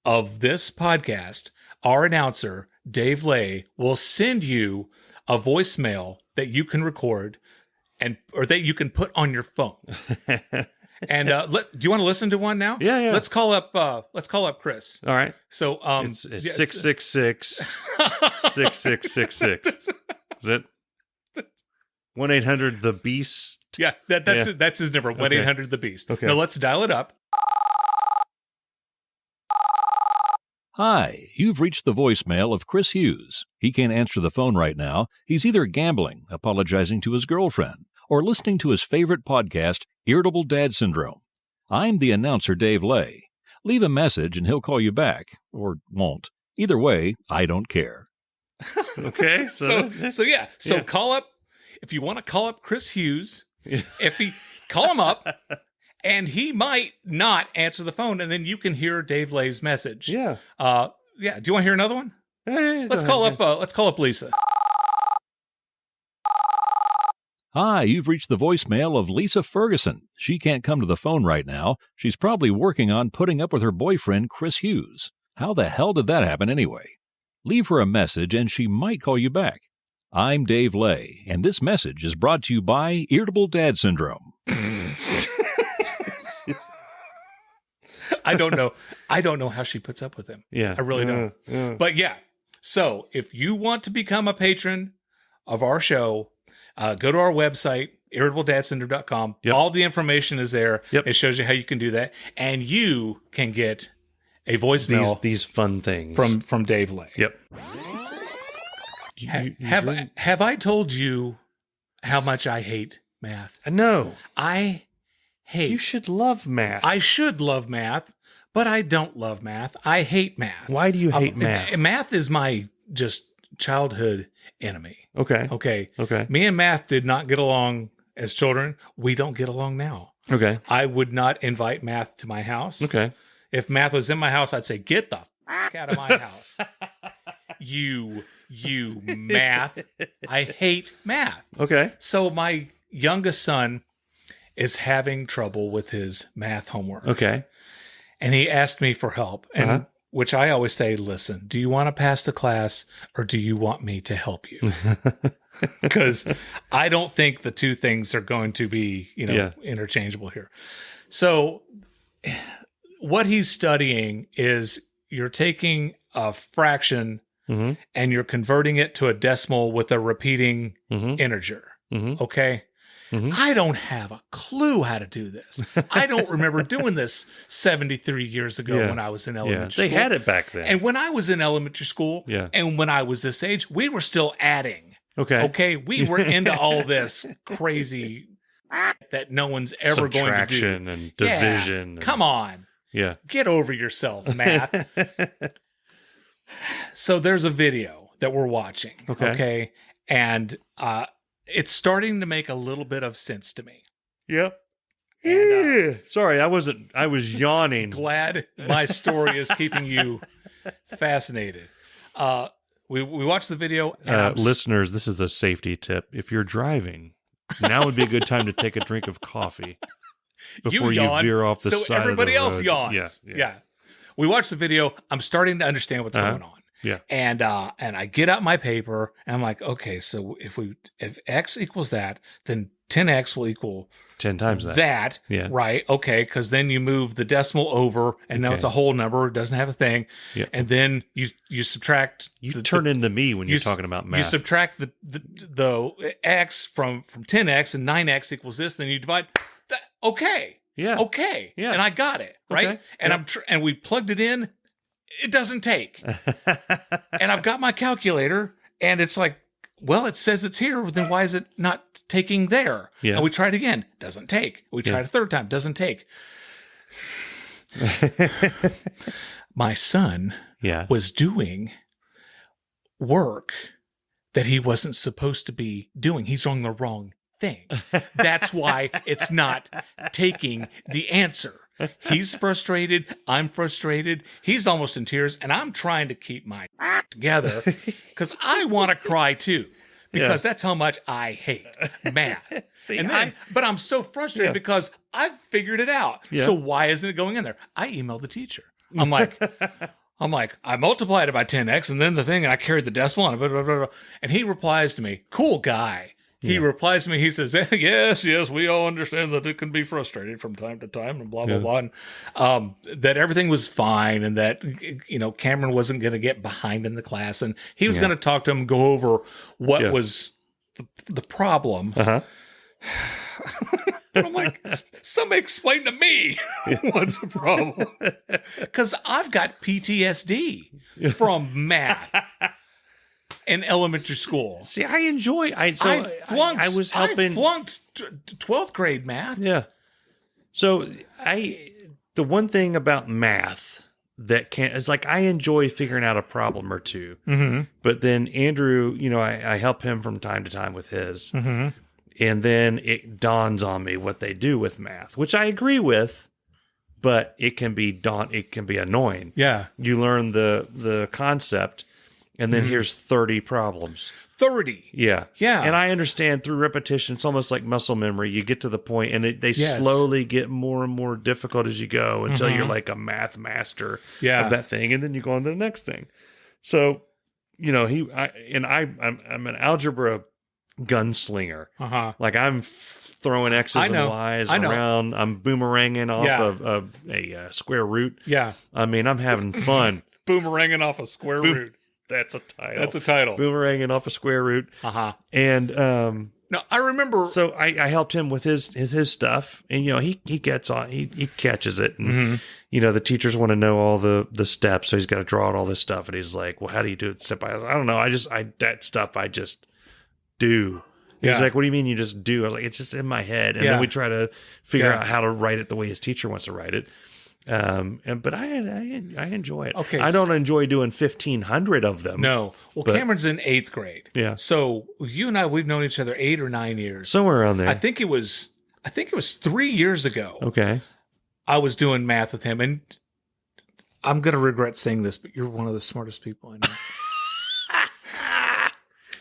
of this podcast, our announcer, Dave Lay, will send you a voicemail that you can record or that you can put on your phone. And do you want to listen to one now? Yeah. Let's call up Chris. All right. So it's 666-6666. Is it 1-800 the Beast? Yeah, that's his number. 1-800 the Beast. Okay. Now let's dial it up. Hi, you've reached the voicemail of Chris Hughes. He can't answer the phone right now. He's either gambling, apologizing to his girlfriend, or listening to his favorite podcast, Irritable Dad Syndrome. I'm the announcer, Dave Lay. Leave a message and he'll call you back, or won't. Either way, I don't care. Okay. So call up, if you want to call up Chris Hughes, call him up, and he might not answer the phone, and then you can hear Dave Lay's message. Yeah. Do you want to hear another one? Let's call up Lisa. Hi, you've reached the voicemail of Lisa Ferguson. She can't come to the phone right now. She's probably working on putting up with her boyfriend, Chris Hughes. How the hell did that happen anyway? Leave her a message and she might call you back. I'm Dave Lay, and this message is brought to you by Irritable Dad Syndrome. I don't know how she puts up with him. Yeah. I really don't. But yeah. So if you want to become a patron of our show, go to our website, irritabledadsyndrome.com. Yep. All the information is there. Yep. It shows you how you can do that. And you can get a voicemail these fun things from Dave Lay. Yep. Have I told you how much I hate math? No. I hate. You should love math. I should love math, but I don't love math. I hate math. Why do you hate math? Math is my just childhood enemy. Okay. Me and math did not get along as children. We don't get along now. Okay. I would not invite math to my house. Okay. If math was in my house, I'd say, get the f*** out of my house. You math. I hate math. Okay. So my youngest son is having trouble with his math homework. Okay. And he asked me for help. And which I always say, listen, do you want to pass the class or do you want me to help you? Because I don't think the two things are going to be, interchangeable here. So what he's studying is you're taking a fraction and you're converting it to a decimal with a repeating integer. Okay. I don't have a clue how to do this. I don't remember doing this 73 years ago when I was in elementary school. They had it back then. And when I was in elementary school and when I was this age, we were still adding. Okay. We were into all this crazy that no one's ever going to do. Subtraction and division. Come on. Yeah. Get over yourself, math. So there's a video that we're watching. Okay. And it's starting to make a little bit of sense to me. Yep. And, sorry, I was yawning. Glad my story is keeping you fascinated. We watched the video. And listeners, this is a safety tip. If you're driving, now would be a good time to take a drink of coffee before you veer off the side of the road. So everybody else yawns. Yeah. We watched the video. I'm starting to understand what's going on. Yeah. And I get out my paper and I'm like, okay, so if X equals that, then 10X will equal 10 times that. Yeah. Right. Okay. Because then you move the decimal over and now it's a whole number. It doesn't have a thing. Yeah. And then you subtract. You turn into me when you're talking about math. You subtract the X from 10X and 9X equals this. Then you divide. Okay. Yeah. Okay. Yeah. And I got it. Right. Okay. And and we plugged it in. It doesn't take. And I've got my calculator and it's like, well, it says it's here. Then why is it not taking there? Yeah. And we try it again. Doesn't take. We tried a third time. Doesn't take. My son was doing work that he wasn't supposed to be doing. He's doing the wrong thing. That's why it's not taking the answer. He's frustrated. I'm frustrated. He's almost in tears, and I'm trying to keep my together because I want to cry too. Because that's how much I hate math. But I'm so frustrated because I've figured it out. Yeah. So why isn't it going in there? I emailed the teacher. I'm like, I multiplied it by 10x and then the thing, and I carried the decimal and blah, blah, blah, blah. And he replies to me, cool guy. He replies to me, he says, yes, we all understand that it can be frustrated from time to time and blah, blah, blah. And, that everything was fine and that, Cameron wasn't going to get behind in the class. And he was going to talk to him, go over what was the problem. Uh-huh. But I'm like, somebody explain to me what's the problem. Because I've got PTSD from math. In elementary school. See, I enjoy. I flunked. I was helping. I flunked 12th grade math. Yeah. So the one thing about math that is like I enjoy figuring out a problem or two. Mm-hmm. But then Andrew, I help him from time to time with his, and then it dawns on me what they do with math, which I agree with. But it can be annoying. Yeah. You learn the concept. And then here's 30 problems. 30. Yeah. Yeah. And I understand through repetition, it's almost like muscle memory. You get to the point and they slowly get more and more difficult as you go until you're like a math master of that thing. And then you go on to the next thing. So, I'm an algebra gunslinger. Uh-huh. Like I'm throwing X's and Y's around. I'm boomeranging off of a square root. Yeah. I mean, I'm having fun. Boomeranging off a square root. That's a title. That's a title. Boomeranging off a square root. Uh-huh. And no, I remember. So I helped him with his stuff, and he gets on. He catches it, and the teachers want to know all the steps, so he's got to draw out all this stuff, and he's like, "Well, how do you do it step by step?" I don't know. That stuff I just do. He's like, "What do you mean you just do?" I was like, "It's just in my head," and then we try to figure out how to write it the way his teacher wants to write it. But I enjoy it. Okay, I don't enjoy doing 1,500 of them. No. Well, Cameron's in 8th grade. Yeah. So you and I, we've known each other 8 or 9 years. Somewhere around there. I think it was 3 years ago. Okay. I was doing math with him, and I'm gonna regret saying this, but you're one of the smartest people I know.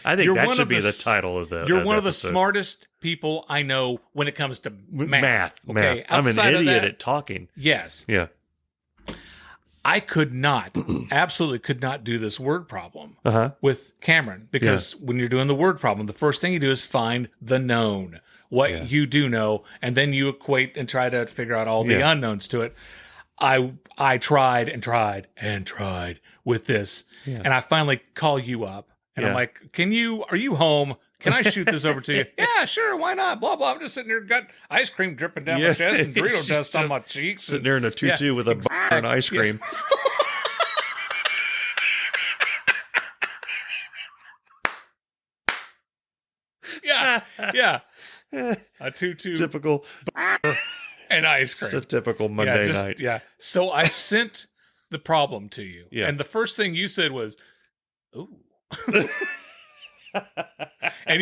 I think that should be the title of the. You're one of the smartest people I know when it comes to math. Okay, I'm an idiot at talking. Yes. Yeah. I absolutely could not do this word problem with Cameron because when you're doing the word problem, the first thing you do is find the known, what you do know, and then you equate and try to figure out all the unknowns to it. I tried and tried and tried with this, and I finally call you up. And I'm like, are you home? Can I shoot this over to you? Yeah, sure. Why not? Blah, blah. I'm just sitting here, got ice cream dripping down my chest and Dorito dust on my cheeks. Sitting there in a tutu with a bar and ice cream. Yeah. A tutu. Typical. And ice cream. It's a typical Monday night. Yeah. So I sent the problem to you. Yeah. And the first thing you said was, ooh. and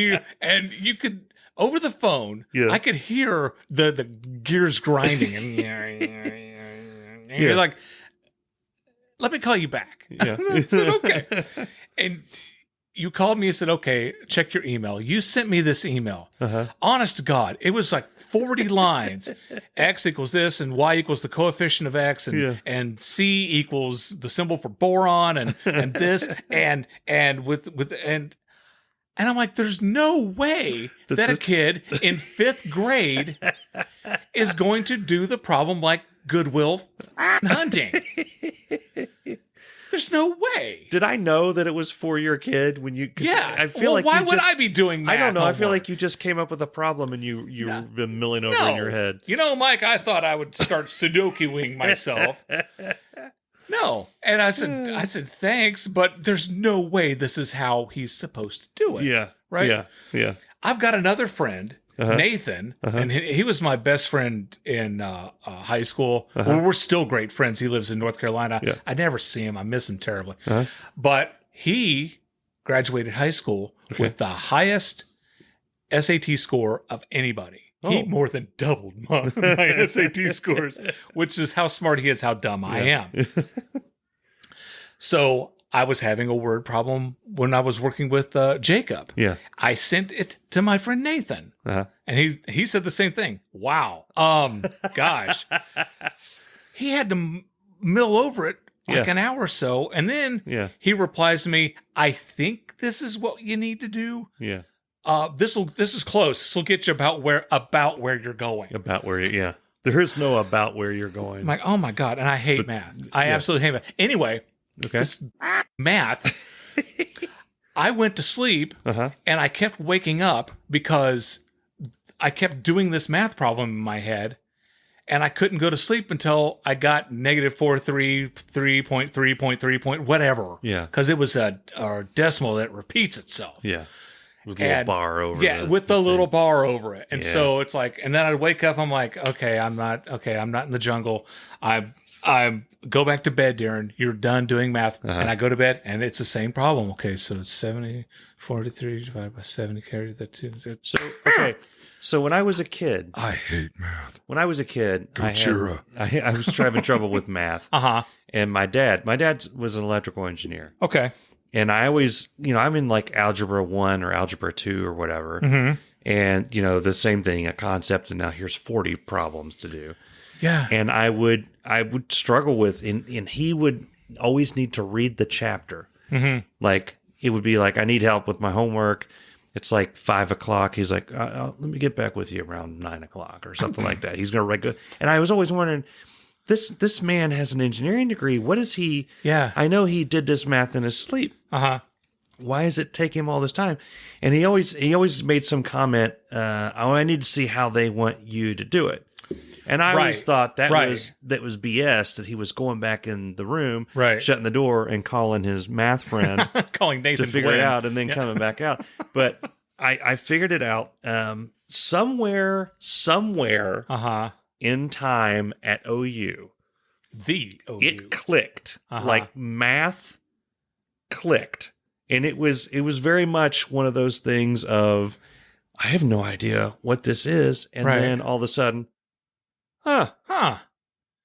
you could over the phone I could hear the gears grinding and you're like, let me call you back. I said, okay. And you called me and said, okay, check your email. You sent me this email. Honest to God, it was like 40 lines. X equals this and Y equals the coefficient of X and C equals the symbol for boron and this and I'm like, there's no way that a kid in 5th grade is going to do the problem like Goodwill Hunting. There's no way. Did I know that it was for your kid when you? I feel like why would I be doing math? I don't know. Homework? I feel like you just came up with a problem and you've been milling over in your head. Mike, I thought I would start Sudoku-ing myself. No, and I said thanks, but there's no way this is how he's supposed to do it. Yeah, right. Yeah. I've got another friend. Nathan, and he was my best friend in high school. Well, we're still great friends. He lives in North Carolina. I never see him. I miss him terribly. But he graduated high school with the highest SAT score of anybody. He more than doubled my SAT scores, which is how smart he is, how dumb I am. So I was having a word problem when I was working with Jacob. Yeah. I sent it to my friend Nathan, and he said the same thing. Wow. Gosh. He had to mill over it like an hour or so, and then he replies to me, I think this is what you need to do. Yeah. This is close. This will get you about where you're going. About where, there is no about where you're going. I'm like, oh my God. And I hate math. I absolutely hate math. Anyway, this math, I went to sleep and I kept waking up because I kept doing this math problem in my head, and I couldn't go to sleep until I got negative 433.3.3 whatever. Yeah. Because it was a decimal that repeats itself. Yeah. With a little bar over it. Yeah, with the little bar over it. And so it's like, and then I'd wake up, I'm like, okay, I'm not in the jungle. I go back to bed, Darin. You're done doing math. And I go to bed, and it's the same problem. Okay, so it's 43 divided by 70, carry the 2. So when I was a kid, I hate math. When I was a kid, I was having trouble with math. And my dad was an electrical engineer. Okay. And I always, I'm in like algebra 1 or algebra 2 or whatever. And, the same thing, a concept, and now here's 40 problems to do. Yeah. And I would struggle with, and he would always need to read the chapter. Like, it would be like, I need help with my homework. It's like 5 o'clock. He's like, let me get back with you around 9 o'clock or something like that. He's going to write good. And I was always wondering, this man has an engineering degree. What is he? Yeah. I know he did this math in his sleep. Why does it take him all this time? And he always made some comment, I need to see how they want you to do it. And I always thought that was BS, that he was going back in the room, shutting the door and calling his math friend calling Nathan to figure it out, and then coming back out. But I figured it out somewhere in time at OU. The OU. It clicked. Like math clicked. And it was very much one of those things of, I have no idea what this is. And then all of a sudden, I'm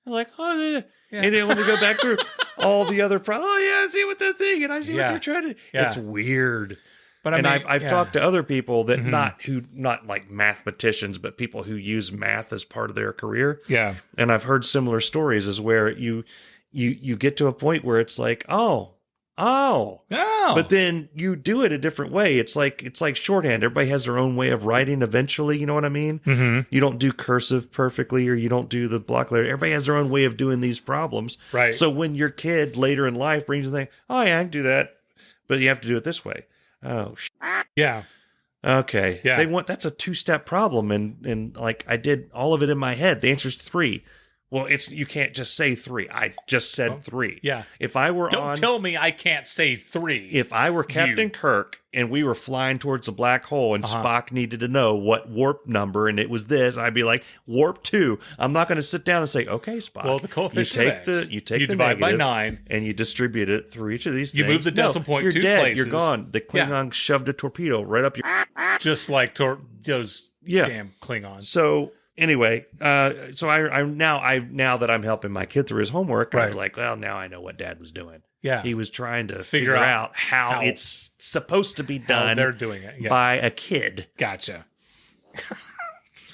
like, and then when we go back through all the other problems, I see what that thing, and I see what they're trying to. It's weird. But I've talked to other people that not like mathematicians, but people who use math as part of their career. Yeah. And I've heard similar stories as where you get to a point where it's like, but then you do it a different way. It's like shorthand. Everybody has their own way of writing eventually, you know what I mean? You don't do cursive perfectly, or you don't do the block letter. Everybody has their own way of doing these problems. Right. So when your kid later in life brings the thing, I can do that, but you have to do it this way. Oh, yeah. Okay. Yeah. That's a 2-step problem. And like, I did all of it in my head. The answer's 3. Well, you can't just say 3. I just said 3. Yeah. If I were Don't tell me I can't say 3. If I were Captain Kirk and we were flying towards a black hole and Spock needed to know what warp number, and it was this, I'd be like, warp 2. I'm not going to sit down and say, okay, Spock. Well, the coefficient you take the divide by 9, and you distribute it through each of these things. You move the decimal point 2 dead. places. You're gone. The Klingon shoved a torpedo right up your just like those damn Klingons. So anyway, so I now that I'm helping my kid through his homework, I'm like, well, now I know what Dad was doing. Yeah, he was trying to figure out how it's supposed to be done. They're doing it by a kid. Gotcha.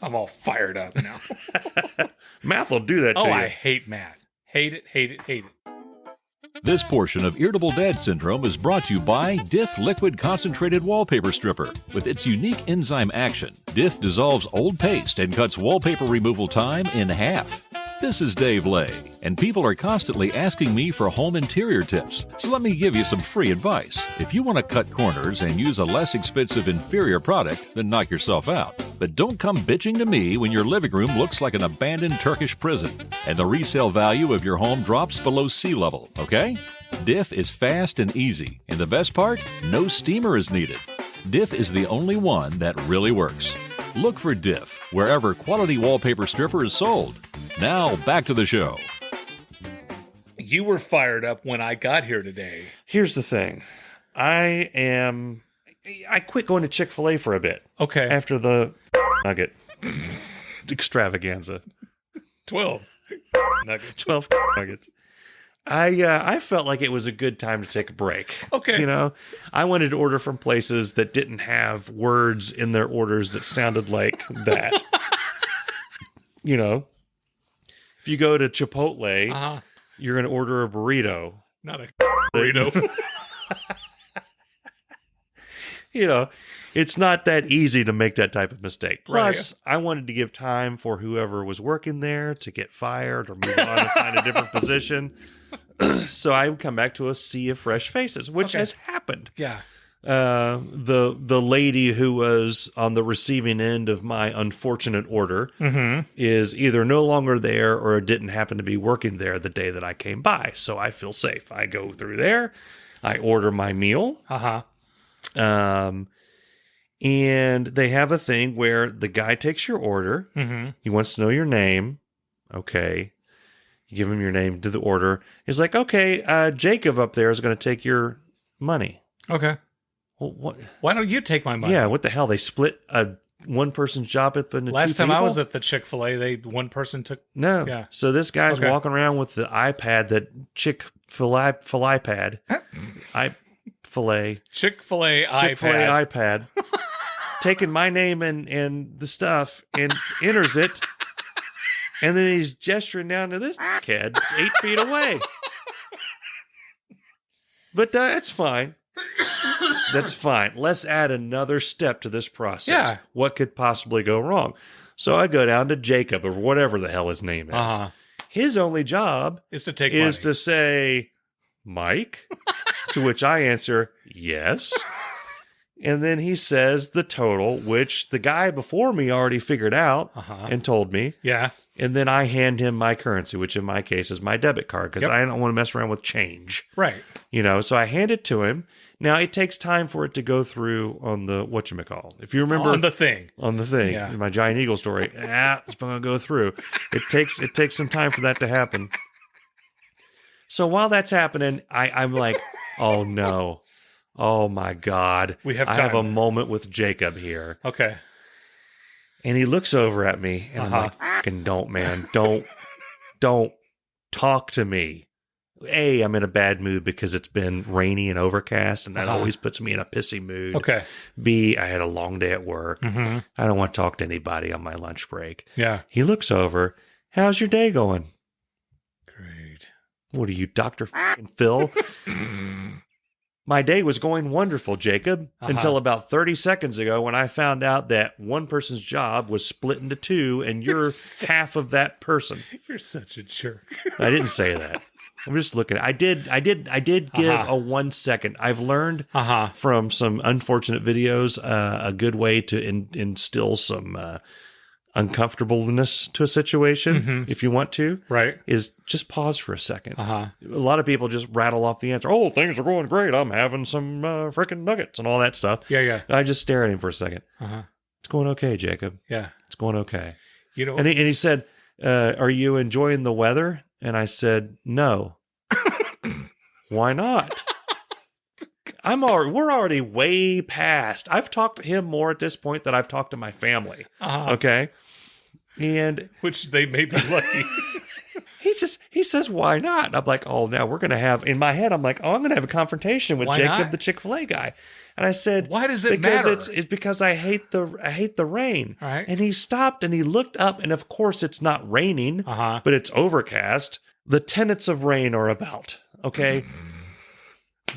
I'm all fired up now. Math will do that to you. I hate math. Hate it. Hate it. Hate it. This portion of Irritable Dad Syndrome is brought to you by Diff Liquid Concentrated Wallpaper Stripper. With its unique enzyme action, Diff dissolves old paste and cuts wallpaper removal time in half. This is Dave Lay, and people are constantly asking me for home interior tips, so let me give you some free advice. If you want to cut corners and use a less expensive inferior product, then knock yourself out. But don't come bitching to me when your living room looks like an abandoned Turkish prison, and the resale value of your home drops below sea level, okay? Diff is fast and easy, and the best part, no steamer is needed. Diff is the only one that really works. Look for Diff wherever quality wallpaper stripper is sold. Now, back to the show. You were fired up when I got here today. Here's the thing. I am I quit going to Chick-fil-A for a bit Okay. after the nugget extravaganza. 12 nuggets. 12 nuggets. I felt like it was a good time to take a break. Okay. You know, I wanted to order from places that didn't have words in their orders that sounded like that. You know, if you go to Chipotle, you're going to order a burrito. Not a burrito. You know, it's not that easy to make that type of mistake. Plus, I wanted to give time for whoever was working there to get fired or move on and find a different position. So I would come back to a sea of fresh faces, which has happened. Yeah. The lady who was on the receiving end of my unfortunate order is either no longer there or didn't happen to be working there the day that I came by. So I feel safe. I go through there. I order my meal. And they have a thing where the guy takes your order. He wants to know your name. Okay. You give him your name to the order. He's like, okay, Jacob up there is going to take your money. Okay. Well, what? Why don't you take my money? Yeah, what the hell? They split one person's job up into Last two time people? I was at the Chick-fil-A, one person took... No. Yeah. So this guy's walking around with the iPad, that Chick-fil-A iPad. Chick-fil-A iPad. Taking my name and the stuff and enters it. And then he's gesturing down to this kid 8 feet away. But that's fine. That's fine. Let's add another step to this process. Yeah. What could possibly go wrong? So I go down to Jacob or whatever the hell his name is. His only job is to take is money. to say, Mike, to which I answer, yes. And then he says the total, which the guy before me already figured out and told me. Yeah. And then I hand him my currency, which in my case is my debit card, because I don't want to mess around with change. Right. You know, so I hand it to him. Now, it takes time for it to go through on the whatchamacall. If you remember... On the thing. Yeah. My Giant Eagle story. It's going to go through. It takes some time for that to happen. So while that's happening, I'm like, oh no. Oh my God. I have a moment with Jacob here. Okay. And he looks over at me and I'm like, fucking don't, man. Don't talk to me. A, I'm in a bad mood because it's been rainy and overcast and that always puts me in a pissy mood. Okay. B, I had a long day at work. I don't want to talk to anybody on my lunch break. Yeah. He looks over. How's your day going? Great. What are you, Dr. Phil? My day was going wonderful, Jacob, until about 30 seconds ago when I found out that one person's job was split into two and you're half of that person. You're such a jerk. I didn't say that. I'm just looking. I did give a 1 second. I've learned from some unfortunate videos a good way to instill some uncomfortableness to a situation, if you want to, is just pause for a second. A lot of people just rattle off the answer. Oh, things are going great. I'm having some freaking nuggets and all that stuff. Yeah. I just stare at him for a second. It's going okay, Jacob. Yeah. It's going okay. You know, and he said, are you enjoying the weather? And I said, no. Why not? We're already way past. I've talked to him more at this point than I've talked to my family. Okay. And which they may be lucky. he says, why not? And I'm like, oh, now we're going to have, in my head, I'm like, oh, I'm going to have a confrontation with Jacob, the Chick-fil-A guy. And I said, why does it matter? It's because I hate the rain. Right. And he stopped and he looked up, and of course it's not raining, but it's overcast. The tenets of rain are about, okay?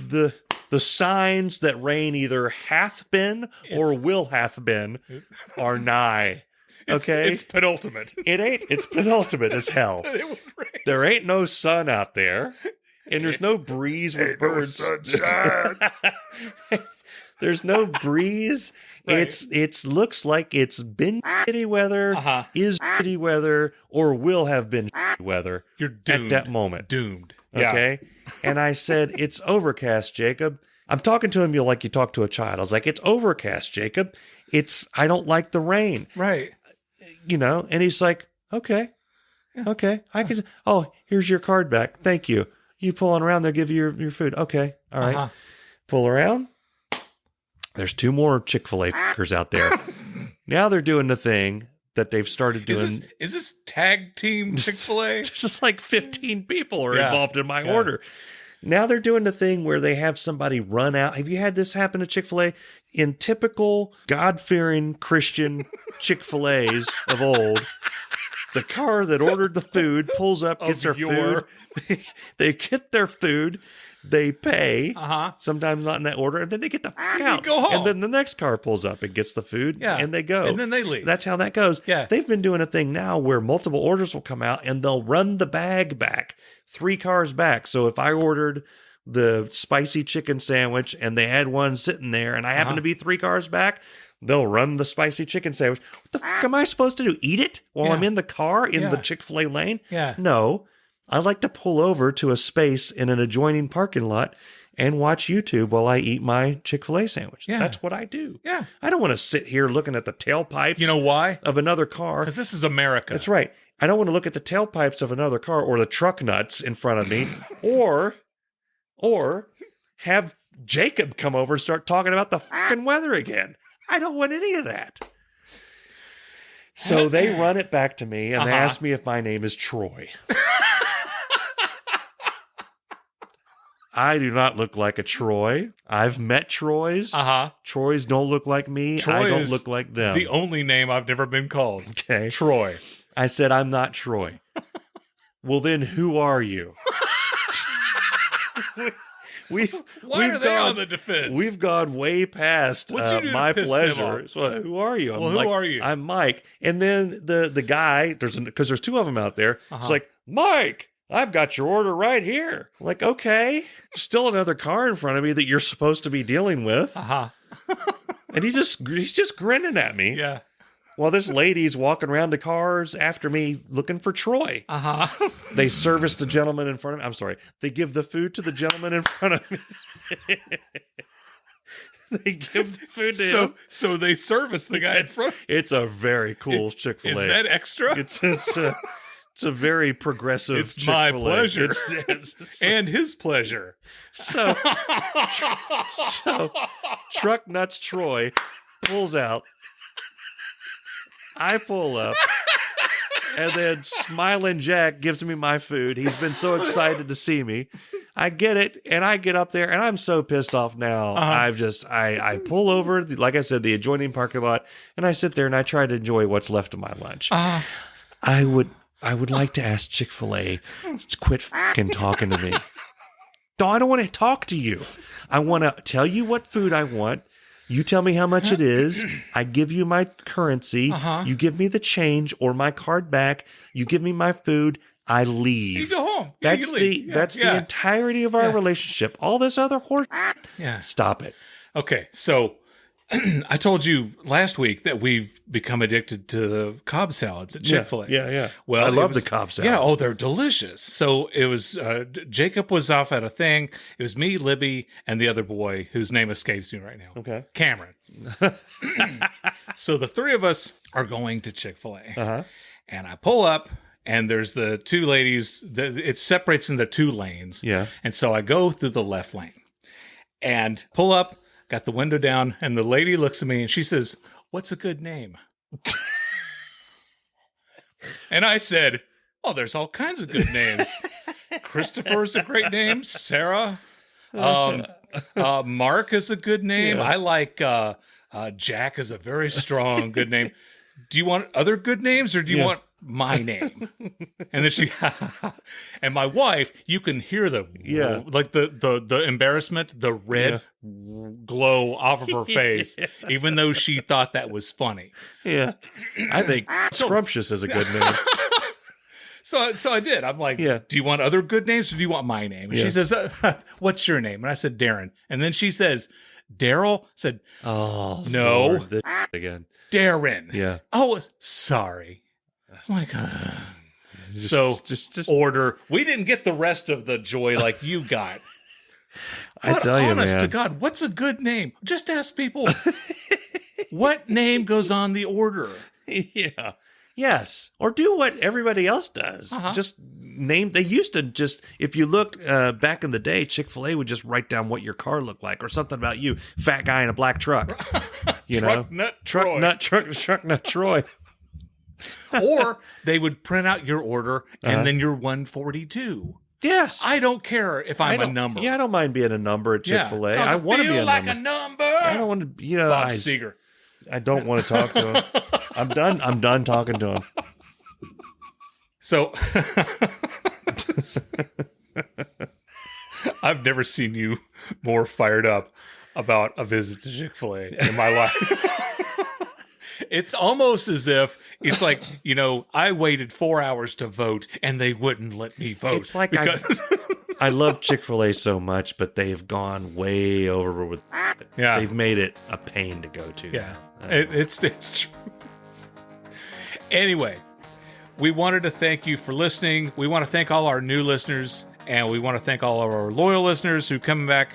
The signs that rain either hath been or will hath been are nigh. Okay? It's penultimate. It's penultimate as hell. There ain't no sun out there. And there's no breeze with birds. No sunshine. There's no breeze. Right. It looks like it's been shitty weather, is shitty weather, or will have been shitty weather. You're doomed. At that moment. Doomed. Okay? And I said, it's overcast, Jacob. I'm talking to him like you talk to a child. I was like, it's overcast, Jacob. I don't like the rain. Right. You know? And he's like, okay. Yeah. Okay. Here's your card back. Thank you. You pulling around, they'll give you your food. Okay. All right. Pull around. There's 2 more Chick-fil-A fuckers out there. Now they're doing the thing that they've started doing. Is this tag team Chick-fil-A? Just like 15 people are involved in my order. Now they're doing the thing where they have somebody run out. Have you had this happen to Chick-fil-A? In typical God-fearing Christian Chick-fil-A's of old, the car that ordered the food pulls up, gets their food. They get their food. They pay, sometimes not in that order, and then they get the fuck out. Go home. And then the next car pulls up and gets the food, and they go. And then they leave. That's how that goes. Yeah. They've been doing a thing now where multiple orders will come out, and they'll run the bag back, 3 cars back. So if I ordered the spicy chicken sandwich, and they had one sitting there, and I happen to be 3 cars back, they'll run the spicy chicken sandwich. What the fuck am I supposed to do? Eat it while I'm in the car in the Chick-fil-A lane? Yeah. No. I like to pull over to a space in an adjoining parking lot and watch YouTube while I eat my Chick-fil-A sandwich. Yeah. That's what I do. Yeah. I don't want to sit here looking at the tailpipes You know why? of another car. Because this is America. That's right. I don't want to look at the tailpipes of another car or the truck nuts in front of me or have Jacob come over and start talking about the fucking weather again. I don't want any of that. So they run it back to me and they ask me if my name is Troy. I do not look like a Troy. I've met Troys. Troys don't look like me. Troy I don't is look like them. The only name I've never been called. Okay. Troy. I said, I'm not Troy. Well, then who are you? Why are they on the defense? We've gone way past my pleasure. So who are you? Who are you? I'm Mike. And then the guy, because there's 2 of them out there. It's like, Mike, I've got your order right here. Like, okay. Still another car in front of me that you're supposed to be dealing with. And he's just grinning at me. Yeah. While this lady's walking around the cars after me looking for Troy. They service the gentleman in front of me. I'm sorry. They give the food to the gentleman in front of me. They give the food to him. So they service the guy in front. It's a very cool Chick-fil-A. Is that extra? It's a very progressive It's Chick-fil-A. my pleasure. It's and his pleasure. So Truck Nuts Troy pulls out. I pull up. And then Smiling Jack gives me my food. He's been so excited to see me. I get it, and I get up there, and I'm so pissed off now. I pull over, like I said, the adjoining parking lot, and I sit there and I try to enjoy what's left of my lunch. I would like to ask Chick-fil-A to quit fucking talking to me. No, I don't want to talk to you. I want to tell you what food I want. You tell me how much it is. I give you my currency. You give me the change or my card back. You give me my food. I leave. You go home. That's the entirety of our relationship. All this other horse. Yeah. Stop it. Okay, so I told you last week that we've become addicted to the Cobb salads at Chick-fil-A. Yeah. Well, I love the Cobb salad. Yeah, they're delicious. So it was, Jacob was off at a thing. It was me, Libby, and the other boy whose name escapes me right now. Okay. Cameron. So the 3 of us are going to Chick-fil-A. And I pull up, and there's the 2 ladies. It separates into 2 lanes. Yeah. And so I go through the left lane and pull up, got the window down, and the lady looks at me and she says, "What's a good name?" And I said, "Oh, there's all kinds of good names. Christopher's a great name. Sarah. Mark is a good name. I like Jack is a very strong, good name. Do you want other good names or do you want my name?" And then she, and my wife, you can hear the the embarrassment, the red glow off of her face, even though she thought that was funny. Yeah, I think scrumptious is a good name. So I did. I'm like, "Do you want other good names or do you want my name?" And she says, "What's your name?" And I said, "Darin." And then she says, "Daryl?" I said, "Oh, no, Lord, this again, Darin." Yeah. Oh, sorry. I'm like, just order. We didn't get the rest of the joy like you got. I tell you, honest man. to God, what's a good name? Just ask people what name goes on the order. Yeah. Yes. Or do what everybody else does. Just name. They used to just, if you looked back in the day, Chick-fil-A would just write down what your car looked like or something about you. Fat guy in a black truck. You Truck know? Nut Troy. Truck Nut Troy. Or they would print out your order and then you're 142. Yes. I don't care if I'm a number. Yeah, I don't mind being a number at Chick-fil-A. Yeah, I want to be a like number. a number. I don't want to, you know, Bob Seger. I don't want to talk to him. I'm done talking to him. So I've never seen you more fired up about a visit to Chick-fil-A in my life. It's almost as if it's like, you know, I waited 4 hours to vote and they wouldn't let me vote. It's like because I love Chick-fil-A so much, but they've gone way over with it. Yeah. They've made it a pain to go to. Yeah, it's true. Anyway, we wanted to thank you for listening. We want to thank all our new listeners, and we want to thank all of our loyal listeners who come back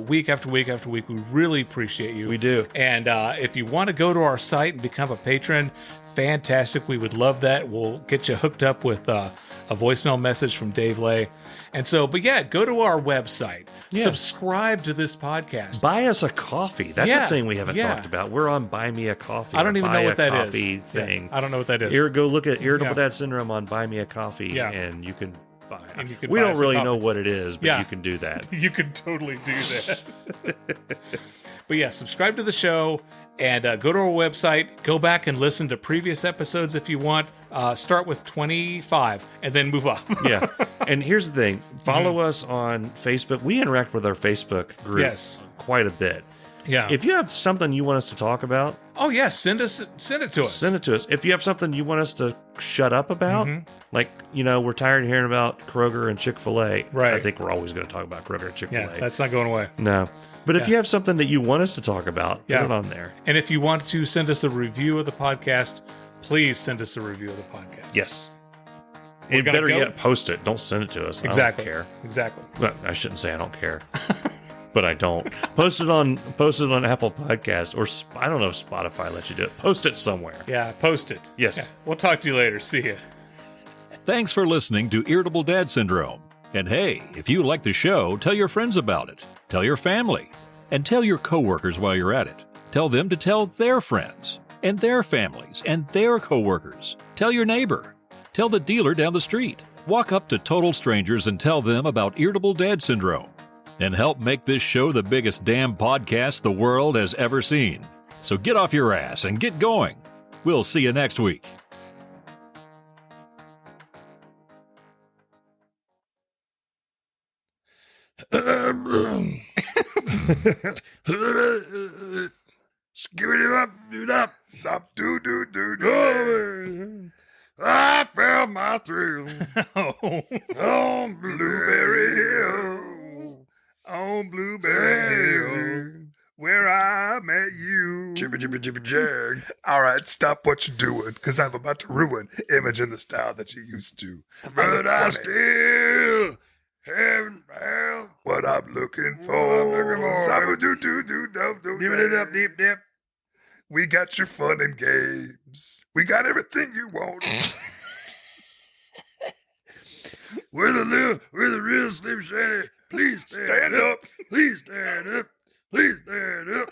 week after week after week. We really appreciate you. We do. And if you want to go to our site and become a patron, fantastic. We would love that. We'll get you hooked up with a voicemail message from Dave Lay. And so, but yeah, go to our website. Yeah. Subscribe to this podcast. Buy us a coffee. That's Yeah, a thing we haven't yeah. talked about. We're on Buy Me a Coffee. I don't or even Buy know a what that is. coffee thing. Yeah, I don't know what that is. Go look at Irritable Yeah. Dad Syndrome on Buy Me a Coffee, Yeah. and you can buy it. And you can we buy don't us a really coffee. know what it is, but Yeah. you can do that. You can totally do that. But yeah, subscribe to the show and go to our website. Go back and listen to previous episodes if you want. Start with 25 and then move up. Yeah. And here's the thing. Follow us on Facebook. We interact with our Facebook group Yes. quite a bit. Yeah. If you have something you want us to talk about, Oh yeah, send it to us. send it to us. If you have something you want us to shut up about, like, you know, we're tired of hearing about Kroger and Chick-fil-A. Right. I think we're always going to talk about Kroger and Chick-fil-A. Yeah, that's not going away. No. But if Yeah. you have something that you want us to talk about, Yeah. put it on there. And if you want to send us a review of the podcast, please send us a review of the podcast. Yes. We're And gonna better go- yet, post it. Don't send it to us. Exactly. I don't care. Exactly. Well, I shouldn't say I don't care. But I don't. Post it on Apple Podcast, or I don't know if Spotify lets you do it. Post it somewhere. Yeah, post it. Yes. Yeah. We'll talk to you later. See ya. Thanks for listening to Irritable Dad Syndrome. And hey, if you like the show, tell your friends about it. Tell your family. And tell your coworkers while you're at it. Tell them to tell their friends, and their families, and their coworkers. Tell your neighbor. Tell the dealer down the street. Walk up to total strangers and tell them about Irritable Dad Syndrome. And help make this show the biggest damn podcast the world has ever seen. So get off your ass and get going. We'll see you next week. Skibbity up, do up, stop, do do do do. I felt my thrill on Blueberry Hill, on Blueberry Hill, where I met you. Jibby jibby jibby jag. All right, stop what you're doing, because I'm about to ruin image in the style that you used to. But I still haven't found what I'm looking for. Sabu do do do do do. Give it up, deep dip. We got your fun and games. We got everything you want. We're the real Slim Shady. Please stand up. Please stand up. Please stand up.